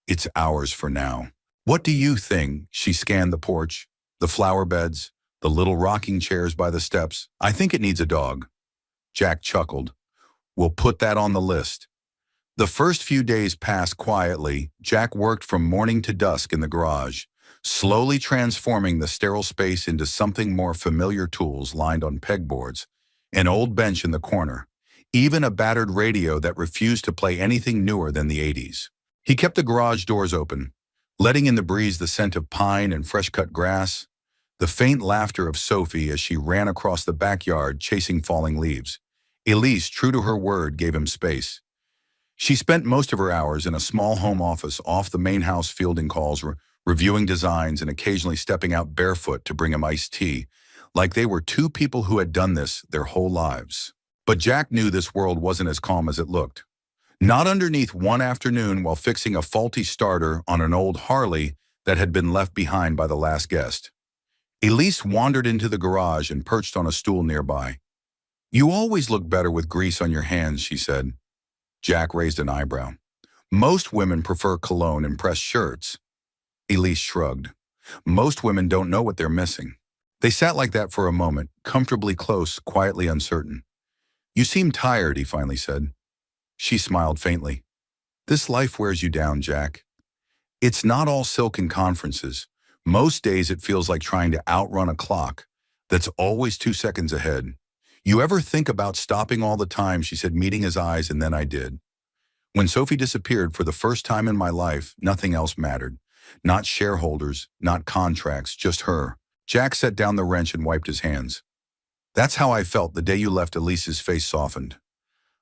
"It's ours for now. What do you think?" She scanned the porch, the flower beds, the little rocking chairs by the steps. "I think it needs a dog." Jack chuckled. "We'll put that on the list." The first few days passed quietly. Jack worked from morning to dusk in the garage, slowly transforming the sterile space into something more familiar. Tools lined on pegboards, an old bench in the corner, even a battered radio that refused to play anything newer than the 80s. He kept the garage doors open, letting in the breeze the scent of pine and fresh-cut grass, the faint laughter of Sophie as she ran across the backyard chasing falling leaves. Elise, true to her word, gave him space. She spent most of her hours in a small home office off the main house, fielding calls, reviewing designs, and occasionally stepping out barefoot to bring him iced tea, like they were 2 people who had done this their whole lives. But Jack knew this world wasn't as calm as it looked. Not underneath one afternoon while fixing a faulty starter on an old Harley that had been left behind by the last guest. Elise wandered into the garage and perched on a stool nearby. "You always look better with grease on your hands," she said. Jack raised an eyebrow. "Most women prefer cologne and pressed shirts." Elise shrugged. "Most women don't know what they're missing." They sat like that for a moment, comfortably close, quietly uncertain. "You seem tired," he finally said. She smiled faintly. "This life wears you down, Jack. It's not all silk and conferences. Most days it feels like trying to outrun a clock that's always 2 seconds ahead. You ever think about stopping all the time?" she said, meeting his eyes, "and then I did. When Sophie disappeared, for the first time in my life, nothing else mattered. Not shareholders, not contracts, just her." Jack set down the wrench and wiped his hands. "That's how I felt the day you left." Elise's face softened.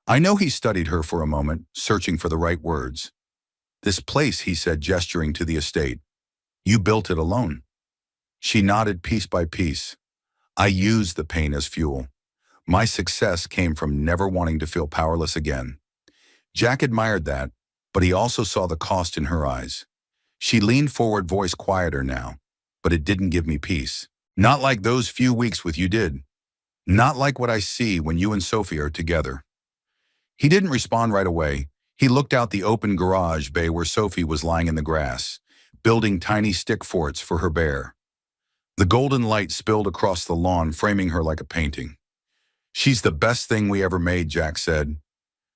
"I know." He studied her for a moment, searching for the right words. "This place," he said, gesturing to the estate. You built it alone. She nodded piece by piece. I used the pain as fuel. My success came from never wanting to feel powerless again. Jack admired that, but he also saw the cost in her eyes. She leaned forward, voice quieter now, but it didn't give me peace. Not like those few weeks with you did. Not like what I see when you and Sophie are together. He didn't respond right away. He looked out the open garage bay where Sophie was lying in the grass, building tiny stick forts for her bear. The golden light spilled across the lawn, framing her like a painting. She's the best thing we ever made, Jack said.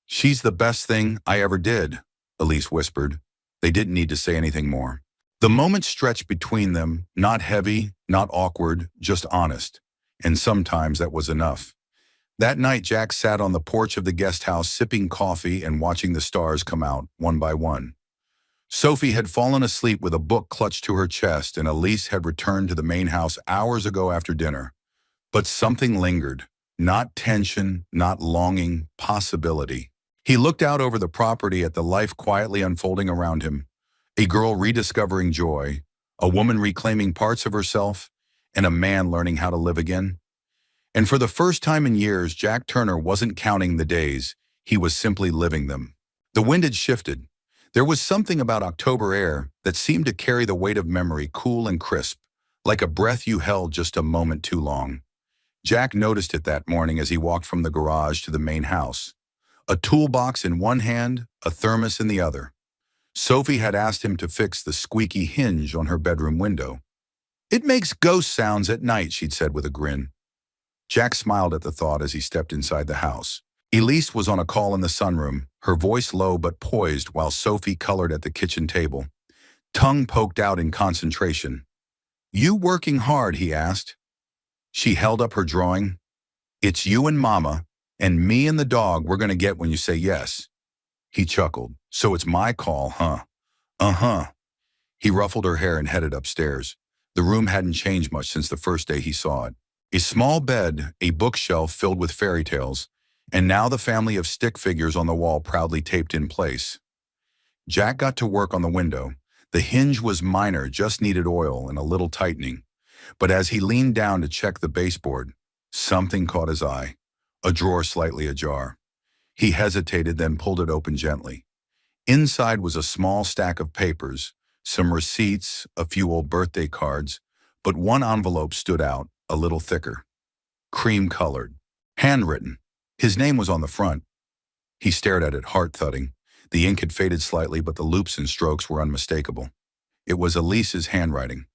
She's the best thing I ever did, Elise whispered. They didn't need to say anything more. The moment stretched between them, not heavy, not awkward, just honest. And sometimes that was enough. That night, Jack sat on the porch of the guest house, sipping coffee and watching the stars come out, one by one. Sophie had fallen asleep with a book clutched to her chest, and Elise had returned to the main house hours ago after dinner. But something lingered. Not tension, not longing, possibility. He looked out over the property at the life quietly unfolding around him. A girl rediscovering joy, a woman reclaiming parts of herself, and a man learning how to live again. And for the first time in years, Jack Turner wasn't counting the days, he was simply living them. The wind had shifted. There was something about October air that seemed to carry the weight of memory, cool and crisp, like a breath you held just a moment too long. Jack noticed it that morning as he walked from the garage to the main house. A toolbox in one hand, a thermos in the other. Sophie had asked him to fix the squeaky hinge on her bedroom window. "It makes ghost sounds at night," she'd said with a grin. Jack smiled at the thought as he stepped inside the house. Elise was on a call in the sunroom, her voice low but poised while Sophie colored at the kitchen table. Tongue poked out in concentration. "You working hard?" he asked. She held up her drawing. "It's you and Mama, and me and the dog we're going to get when you say yes." He chuckled. "So it's my call, huh?" "Uh-huh." He ruffled her hair and headed upstairs. The room hadn't changed much since the first day he saw it. A small bed, a bookshelf filled with fairy tales, and now the family of stick figures on the wall proudly taped in place. Jack got to work on the window. The hinge was minor, just needed oil and a little tightening. But as he leaned down to check the baseboard, something caught his eye, a drawer slightly ajar. He hesitated, then pulled it open gently. Inside was a small stack of papers, some receipts, a few old birthday cards, but one envelope stood out, a little thicker. Cream-colored. Handwritten. His name was on the front. He stared at it, heart thudding. The ink had faded slightly, but the loops and strokes were unmistakable. It was Elise's handwriting.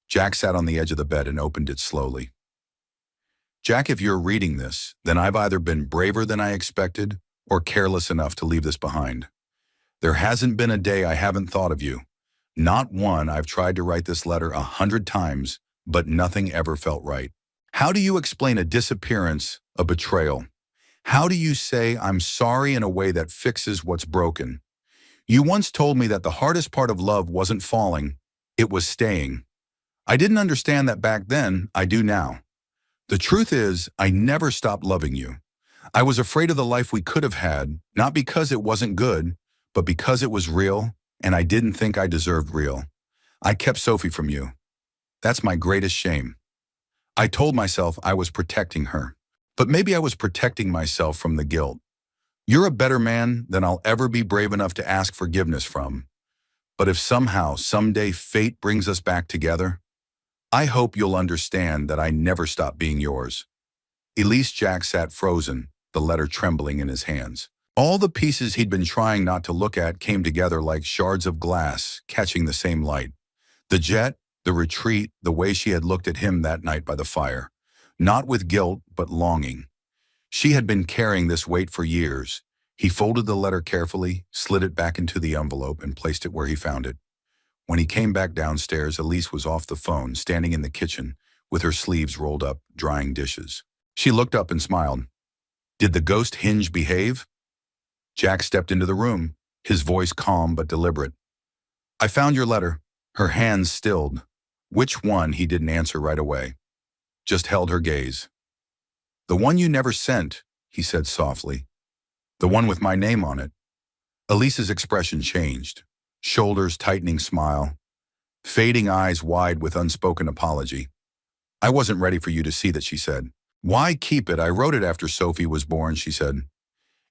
Jack sat on the edge of the bed and opened it slowly. "Jack, if you're reading this, then I've either been braver than I expected or careless enough to leave this behind. There hasn't been a day I haven't thought of you. Not one. I've tried to write this letter 100 times, but nothing ever felt right. How do you explain a disappearance, a betrayal? How do you say I'm sorry in a way that fixes what's broken? You once told me that the hardest part of love wasn't falling, it was staying. I didn't understand that back then, I do now. The truth is, I never stopped loving you. I was afraid of the life we could have had, not because it wasn't good, but because it was real, and I didn't think I deserved real. I kept Sophie from you. That's my greatest shame. I told myself I was protecting her, but maybe I was protecting myself from the guilt. You're a better man than I'll ever be brave enough to ask forgiveness from. But if somehow, someday fate brings us back together, I hope you'll understand that I never stopped being yours." Elise. Jack sat frozen, the letter trembling in his hands. All the pieces he'd been trying not to look at came together like shards of glass, catching the same light. The jet, the retreat, the way she had looked at him that night by the fire. Not with guilt, but longing. She had been carrying this weight for years. He folded the letter carefully, slid it back into the envelope, and placed it where he found it. When he came back downstairs, Elise was off the phone, standing in the kitchen, with her sleeves rolled up, drying dishes. She looked up and smiled. "Did the ghost hinge behave?" Jack stepped into the room, his voice calm but deliberate. "I found your letter." Her hands stilled. Which one? He didn't answer right away. Just held her gaze. "The one you never sent," he said softly. "The one with my name on it." Elise's expression changed. Shoulders tightening, smile. fading eyes wide with unspoken apology. I wasn't ready for you to see that, she said. Why keep it? I wrote it after Sophie was born, she said.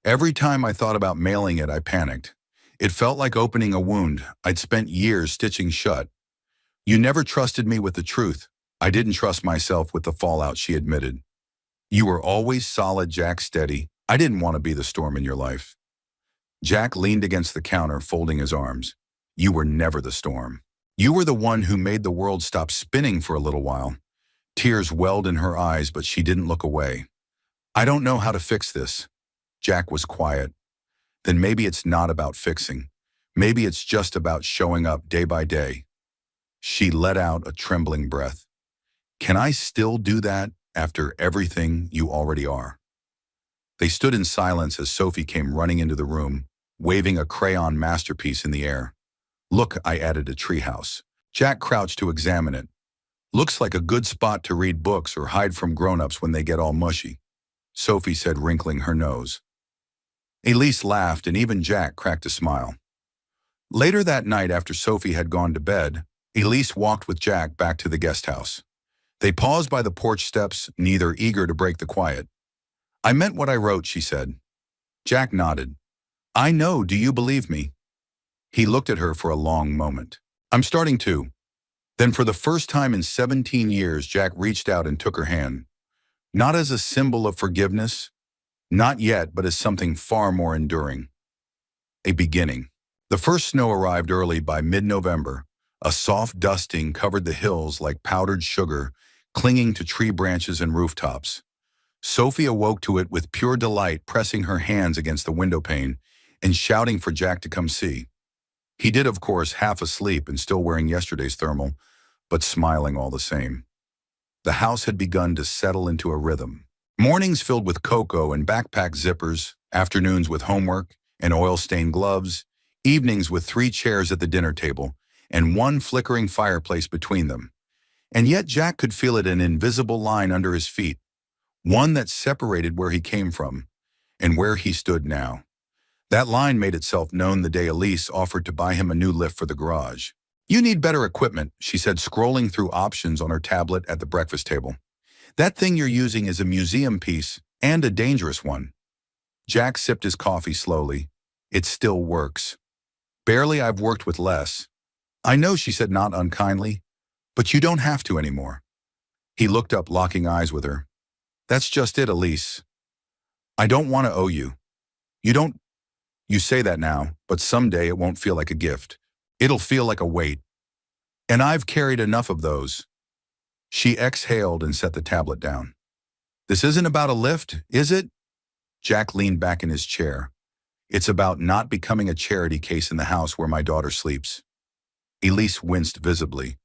Every time I thought about mailing it, I panicked. It felt like opening a wound I'd spent years stitching shut. You never trusted me with the truth. I didn't trust myself with the fallout, she admitted. You were always solid, Jack, steady. I didn't want to be the storm in your life. Jack leaned against the counter, folding his arms. You were never the storm. You were the one who made the world stop spinning for a little while. Tears welled in her eyes, but she didn't look away. I don't know how to fix this. Jack was quiet. Then maybe it's not about fixing. Maybe it's just about showing up day by day. She let out a trembling breath. Can I still do that after everything you already are? They stood in silence as Sophie came running into the room, waving a crayon masterpiece in the air. Look, I added a treehouse. Jack crouched to examine it. Looks like a good spot to read books or hide from grown-ups when they get all mushy, Sophie said, wrinkling her nose. Elise laughed, and even Jack cracked a smile. Later that night, after Sophie had gone to bed, Elise walked with Jack back to the guest house. They paused by the porch steps, neither eager to break the quiet. I meant what I wrote, she said. Jack nodded. I know, do you believe me? He looked at her for a long moment. I'm starting to. Then for the first time in 17 years, Jack reached out and took her hand. Not as a symbol of forgiveness, not yet, but as something far more enduring. A beginning. The first snow arrived early. By mid-November. A soft dusting covered the hills like powdered sugar, clinging to tree branches and rooftops. Sophie awoke to it with pure delight, pressing her hands against the window pane and shouting for Jack to come see. He did, of course, half asleep and still wearing yesterday's thermal, but smiling all the same. The house had begun to settle into a rhythm. Mornings filled with cocoa and backpack zippers, afternoons with homework and oil-stained gloves, evenings with 3 chairs at the dinner table and one flickering fireplace between them. And yet Jack could feel it, an invisible line under his feet, one that separated where he came from and where he stood now. That line made itself known the day Elise offered to buy him a new lift for the garage. You need better equipment, she said, scrolling through options on her tablet at the breakfast table. That thing you're using is a museum piece, and a dangerous one. Jack sipped his coffee slowly. It still works. Barely. I've worked with less. I know, she said, not unkindly, but you don't have to anymore. He looked up, locking eyes with her. That's just it, Elise. I don't want to owe you. You don't. You say that now, but someday it won't feel like a gift. It'll feel like a weight. And I've carried enough of those. She exhaled and set the tablet down. This isn't about a lift, is it? Jack leaned back in his chair. It's about not becoming a charity case in the house where my daughter sleeps. Elise winced visibly.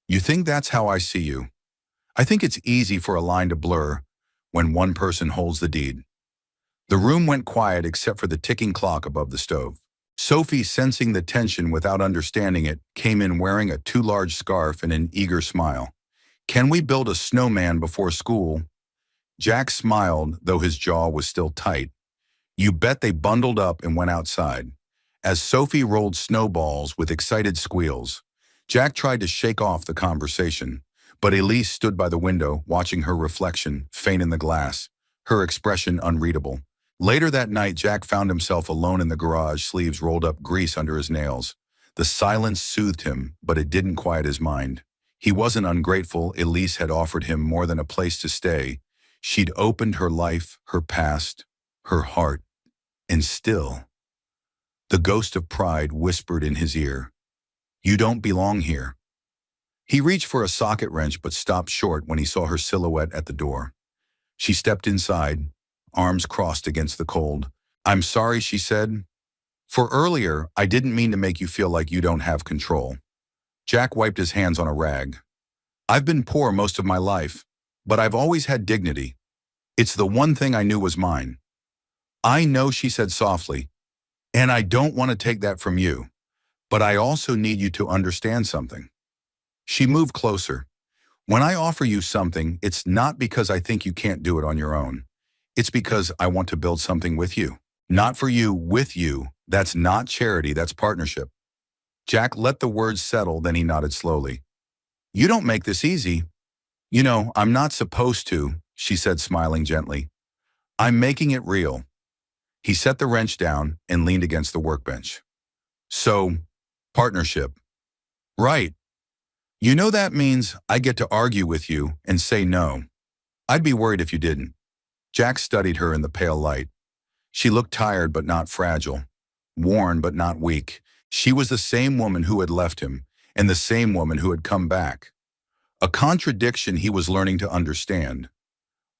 You think that's how I see you? I think it's easy for a line to blur when one person holds the deed. The room went quiet except for the ticking clock above the stove. Sophie, sensing the tension without understanding it, came in wearing a too large scarf and an eager smile. Can we build a snowman before school? Jack smiled, though his jaw was still tight. You bet. They bundled up and went outside. As Sophie rolled snowballs with excited squeals, Jack tried to shake off the conversation, but Elise stood by the window, watching her reflection faint in the glass, her expression unreadable. Later that night, Jack found himself alone in the garage, sleeves rolled up, grease under his nails. The silence soothed him, but it didn't quiet his mind. He wasn't ungrateful. Elise had offered him more than a place to stay. She'd opened her life, her past, her heart, and still, the ghost of pride whispered in his ear, "You don't belong here." He reached for a socket wrench but stopped short when he saw her silhouette at the door. She stepped inside, arms crossed against the cold. "I'm sorry," she said. "For earlier, I didn't mean to make you feel like you don't have control." Jack wiped his hands on a rag. "I've been poor most of my life, but I've always had dignity. It's the one thing I knew was mine." "I know," she said softly, "and I don't want to take that from you, but I also need you to understand something." She moved closer. "When I offer you something, it's not because I think you can't do it on your own. It's because I want to build something with you. Not for you, with you. That's not charity, that's partnership." Jack let the words settle, then he nodded slowly. You don't make this easy. You know, I'm not supposed to, she said, smiling gently. I'm making it real. He set the wrench down and leaned against the workbench. So, partnership. Right. You know that means I get to argue with you and say no. I'd be worried if you didn't. Jack studied her in the pale light. She looked tired but not fragile, worn but not weak. She was the same woman who had left him, and the same woman who had come back. A contradiction he was learning to understand.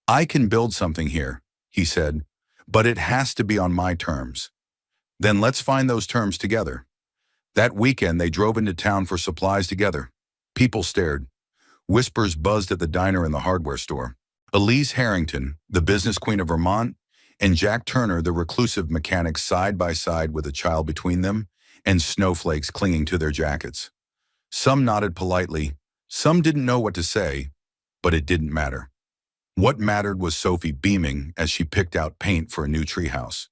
I can build something here, he said, but it has to be on my terms. Then let's find those terms together. That weekend they drove into town for supplies together. People stared. Whispers buzzed at the diner and the hardware store. Elise Harrington, the business queen of Vermont, and Jack Turner, the reclusive mechanic, side by side with a child between them and snowflakes clinging to their jackets. Some nodded politely, some didn't know what to say, but it didn't matter. What mattered was Sophie beaming as she picked out paint for a new treehouse.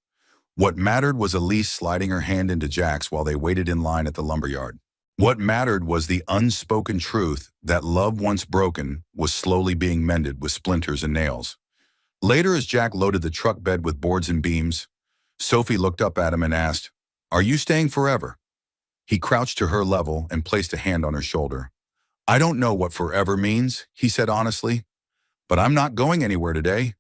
What mattered was Elise sliding her hand into Jack's while they waited in line at the lumberyard. What mattered was the unspoken truth that love once broken was slowly being mended with splinters and nails. Later, as Jack loaded the truck bed with boards and beams, Sophie looked up at him and asked, "Are you staying forever?" He crouched to her level and placed a hand on her shoulder. "I don't know what forever means," he said honestly, "but I'm not going anywhere today."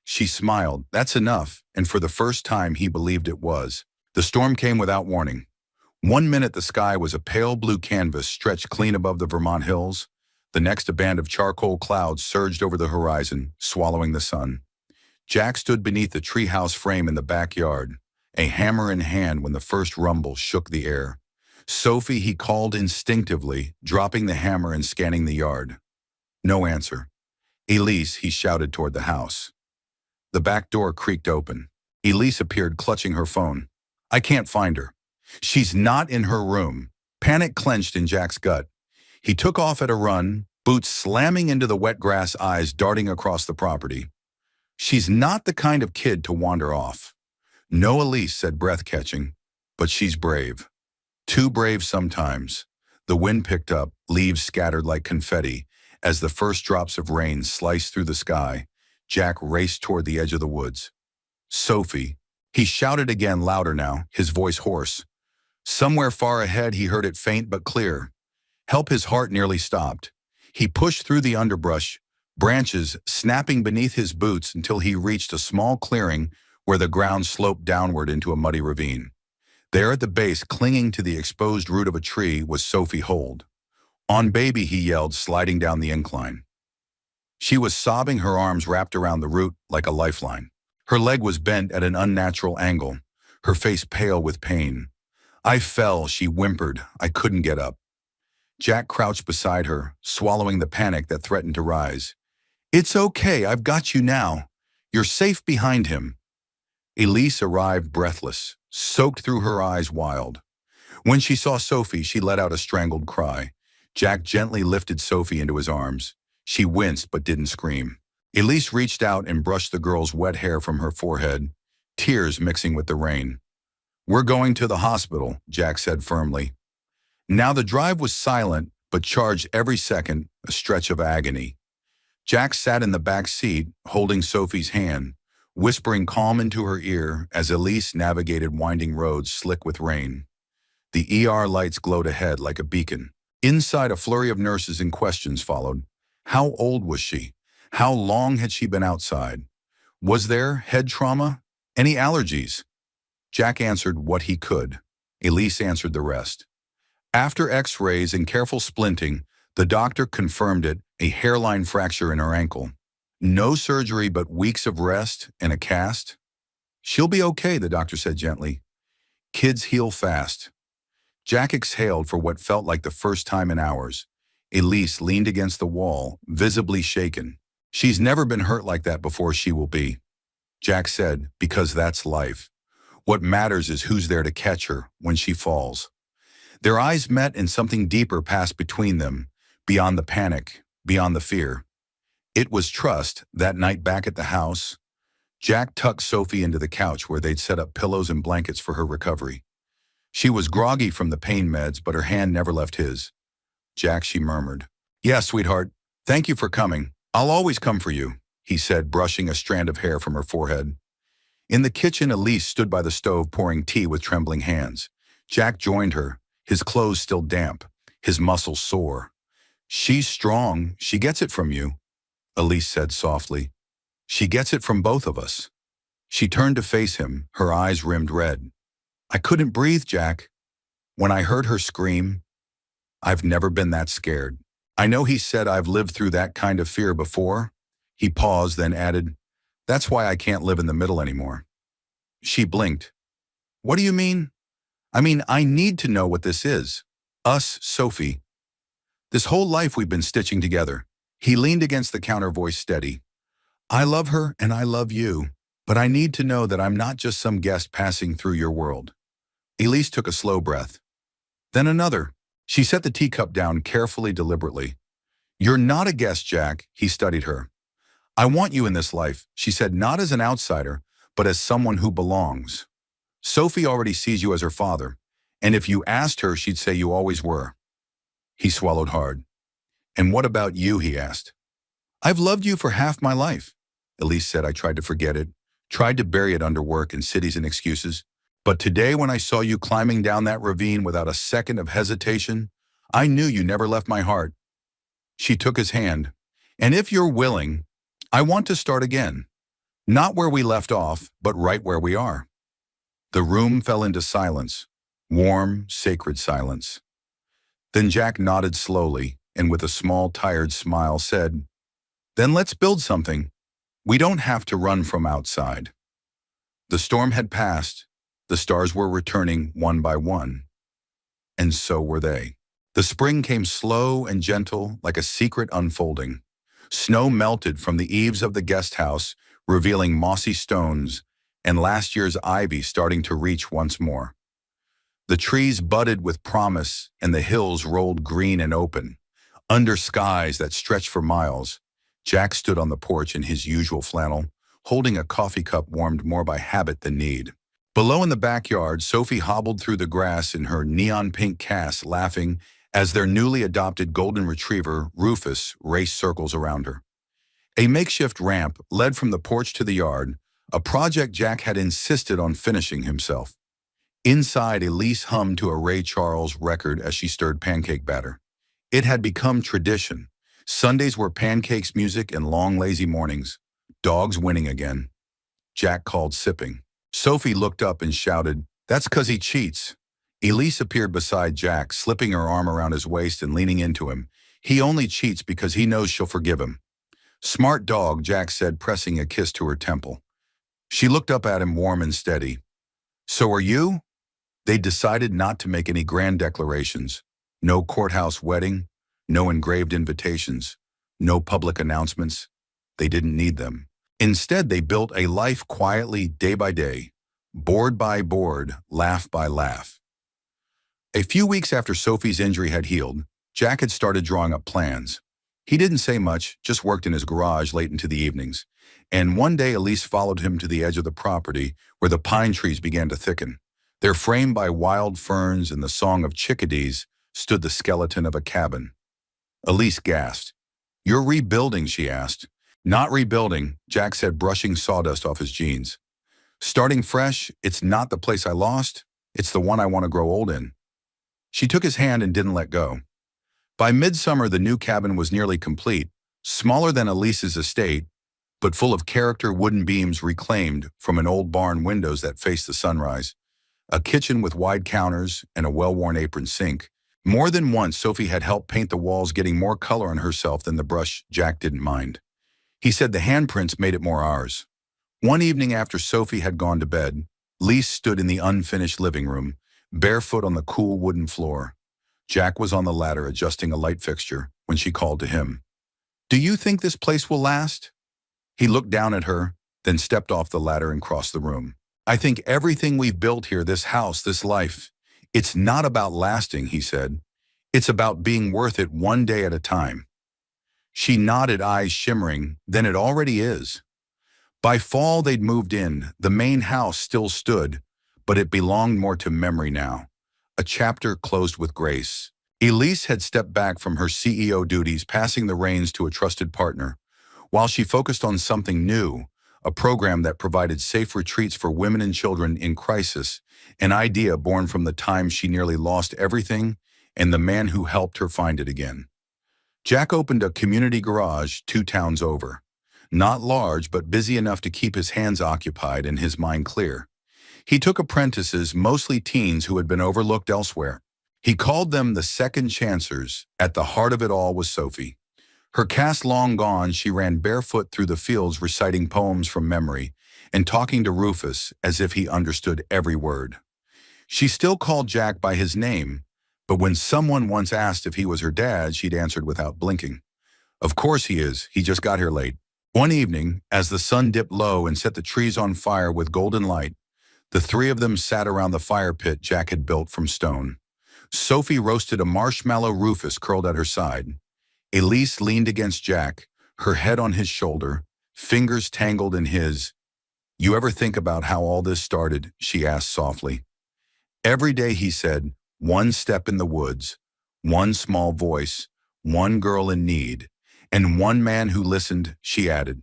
She smiled. That's enough, and for the first time he believed it was. The storm came without warning. 1 minute the sky was a pale blue canvas stretched clean above the Vermont hills. The next a band of charcoal clouds surged over the horizon, swallowing the sun. Jack stood beneath the treehouse frame in the backyard, a hammer in hand when the first rumble shook the air. "Sophie," he called instinctively, dropping the hammer and scanning the yard. No answer. "Elise," he shouted toward the house. The back door creaked open. Elise appeared, clutching her phone. "I can't find her. She's not in her room." Panic clenched in Jack's gut. He took off at a run, boots slamming into the wet grass, eyes darting across the property. "She's not the kind of kid to wander off." "No," Elise said, breath-catching, "but she's brave. Too brave sometimes." The wind picked up, leaves scattered like confetti. As the first drops of rain sliced through the sky, Jack raced toward the edge of the woods. "Sophie." He shouted again, louder now, his voice hoarse. Somewhere far ahead he heard it faint but clear. Help! His heart nearly stopped. He pushed through the underbrush, branches snapping beneath his boots until he reached a small clearing where the ground sloped downward into a muddy ravine. There at the base, clinging to the exposed root of a tree, was Sophie Hold. "On, baby," he yelled, sliding down the incline. She was sobbing, her arms wrapped around the root like a lifeline. Her leg was bent at an unnatural angle, her face pale with pain. "I fell," she whimpered. "I couldn't get up." Jack crouched beside her, swallowing the panic that threatened to rise. "It's okay, I've got you now. You're safe behind him." Elise arrived breathless, soaked through her eyes wild. When she saw Sophie, she let out a strangled cry. Jack gently lifted Sophie into his arms. She winced but didn't scream. Elise reached out and brushed the girl's wet hair from her forehead, tears mixing with the rain. "We're going to the hospital," Jack said firmly. Now the drive was silent, but charged every second, a stretch of agony. Jack sat in the back seat, holding Sophie's hand, whispering calm into her ear as Elise navigated winding roads slick with rain. The ER lights glowed ahead like a beacon. Inside, a flurry of nurses and questions followed. How old was she? How long had she been outside? Was there head trauma? Any allergies? Jack answered what he could. Elise answered the rest. After x-rays and careful splinting, the doctor confirmed it, a hairline fracture in her ankle. No surgery but weeks of rest and a cast. "She'll be okay," the doctor said gently. "Kids heal fast." Jack exhaled for what felt like the first time in hours. Elise leaned against the wall, visibly shaken. "She's never been hurt like that before. She will be." Jack said, "Because that's life. What matters is who's there to catch her when she falls." Their eyes met and something deeper passed between them, beyond the panic, beyond the fear. It was trust. That night back at the house, Jack tucked Sophie into the couch where they'd set up pillows and blankets for her recovery. She was groggy from the pain meds, but her hand never left his. "Jack," she murmured. "Yeah, sweetheart. Thank you for coming. I'll always come for you," he said, brushing a strand of hair from her forehead. In the kitchen, Elise stood by the stove pouring tea with trembling hands. Jack joined her, his clothes still damp, his muscles sore. "She's strong. She gets it from you," Elise said softly. "She gets it from both of us." She turned to face him, her eyes rimmed red. "I couldn't breathe, Jack. When I heard her scream, I've never been that scared. I know," he said, "I've lived through that kind of fear before." He paused, then added, "That's why I can't live in the middle anymore." She blinked. "What do you mean?" "I mean, I need to know what this is. Us, Sophie. This whole life we've been stitching together." He leaned against the counter, voice steady. "I love her and I love you, but I need to know that I'm not just some guest passing through your world." Elise took a slow breath. Then another. She set the teacup down carefully, deliberately. "You're not a guest, Jack," he studied her. "I want you in this life," she said, "not as an outsider, but as someone who belongs. Sophie already sees you as her father, and if you asked her, she'd say you always were." He swallowed hard. "And what about you?" he asked. "I've loved you for half my life," Elise said. "I tried to forget it, tried to bury it under work and cities and excuses. But today when I saw you climbing down that ravine without a second of hesitation, I knew you never left my heart." She took his hand. "And if you're willing, I want to start again. Not where we left off, but right where we are." The room fell into silence, warm, sacred silence. Then Jack nodded slowly and with a small, tired smile said, "Then let's build something. We don't have to run from outside." The storm had passed. The stars were returning one by one. And so were they. The spring came slow and gentle, like a secret unfolding. Snow melted from the eaves of the guest house, revealing mossy stones, and last year's ivy starting to reach once more. The trees budded with promise, and the hills rolled green and open. Under skies that stretched for miles, Jack stood on the porch in his usual flannel, holding a coffee cup warmed more by habit than need. Below in the backyard, Sophie hobbled through the grass in her neon-pink cast, laughing as their newly adopted golden retriever, Rufus, raced circles around her. A makeshift ramp led from the porch to the yard, a project Jack had insisted on finishing himself. Inside, Elise hummed to a Ray Charles record as she stirred pancake batter. It had become tradition. Sundays were pancakes, music, and long, lazy mornings. Dogs winning again. Jack called, sipping. Sophie looked up and shouted, "That's 'cause he cheats." Elise appeared beside Jack, slipping her arm around his waist and leaning into him. "He only cheats because he knows she'll forgive him." "Smart dog," Jack said, pressing a kiss to her temple. She looked up at him, warm and steady. "So are you?" They decided not to make any grand declarations. No courthouse wedding, no engraved invitations, no public announcements. They didn't need them. Instead, they built a life quietly, day by day, board by board, laugh by laugh. A few weeks after Sophie's injury had healed, Jack had started drawing up plans. He didn't say much, just worked in his garage late into the evenings. And one day Elise followed him to the edge of the property where the pine trees began to thicken. There, framed by wild ferns and the song of chickadees, stood the skeleton of a cabin. Elise gasped. "You're rebuilding?" she asked. "Not rebuilding," Jack said, brushing sawdust off his jeans. "Starting fresh, it's not the place I lost, it's the one I want to grow old in." She took his hand and didn't let go. By midsummer, the new cabin was nearly complete, smaller than Elise's estate, but full of character, wooden beams reclaimed from an old barn, windows that faced the sunrise, a kitchen with wide counters, and a well-worn apron sink. More than once, Sophie had helped paint the walls, getting more color on herself than the brush. Jack didn't mind. He said the handprints made it more ours. One evening after Sophie had gone to bed, Lise stood in the unfinished living room, barefoot on the cool wooden floor. Jack was on the ladder adjusting a light fixture when she called to him. "Do you think this place will last?" He looked down at her, then stepped off the ladder and crossed the room. "I think everything we've built here, this house, this life, it's not about lasting," he said. "It's about being worth it one day at a time." She nodded, eyes shimmering. "Then it already is." By fall, they'd moved in. The main house still stood, but it belonged more to memory now. a chapter closed with grace. Elise had stepped back from her CEO duties, passing the reins to a trusted partner, while she focused on something new, a program that provided safe retreats for women and children in crisis, an idea born from the time she nearly lost everything and the man who helped her find it again. Jack opened a community garage 2 towns over. Not large, but busy enough to keep his hands occupied and his mind clear. He took apprentices, mostly teens who had been overlooked elsewhere. He called them the second chancers. At the heart of it all was Sophie. Her caste long gone, she ran barefoot through the fields reciting poems from memory and talking to Rufus as if he understood every word. She still called Jack by his name, but when someone once asked if he was her dad, she'd answered without blinking. Of course he is, he just got here late. One evening, as the sun dipped low and set the trees on fire with golden light, the three of them sat around the fire pit Jack had built from stone. Sophie roasted a marshmallow, Rufus curled at her side. Elise leaned against Jack, her head on his shoulder, fingers tangled in his. "You ever think about how all this started?" she asked softly. "Every day," he said, "one step in the woods, one small voice, one girl in need, and one man who listened," she added.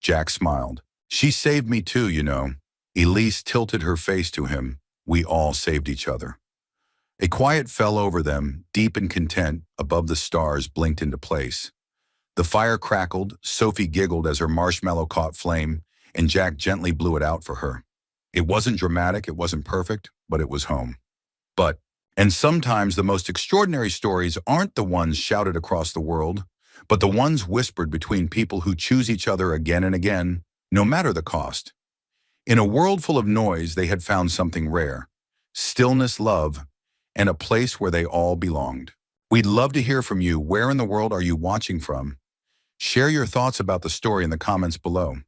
Jack smiled. "She saved me too, you know." Elise tilted her face to him. "We all saved each other." A quiet fell over them, deep and content. Above the stars blinked into place. The fire crackled, Sophie giggled as her marshmallow caught flame, and Jack gently blew it out for her. It wasn't dramatic, it wasn't perfect, but it was home. And sometimes the most extraordinary stories aren't the ones shouted across the world, but the ones whispered between people who choose each other again and again, no matter the cost. In a world full of noise, they had found something rare: stillness, love, and a place where they all belonged. We'd love to hear from you. Where in the world are you watching from? Share your thoughts about the story in the comments below.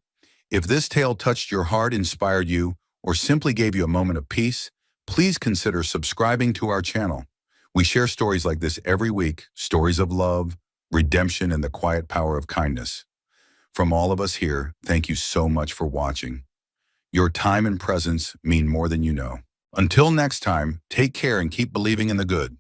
If this tale touched your heart, inspired you, or simply gave you a moment of peace, please consider subscribing to our channel. We share stories like this every week, stories of love, redemption, and the quiet power of kindness. From all of us here, thank you so much for watching. Your time and presence mean more than you know. Until next time, take care and keep believing in the good.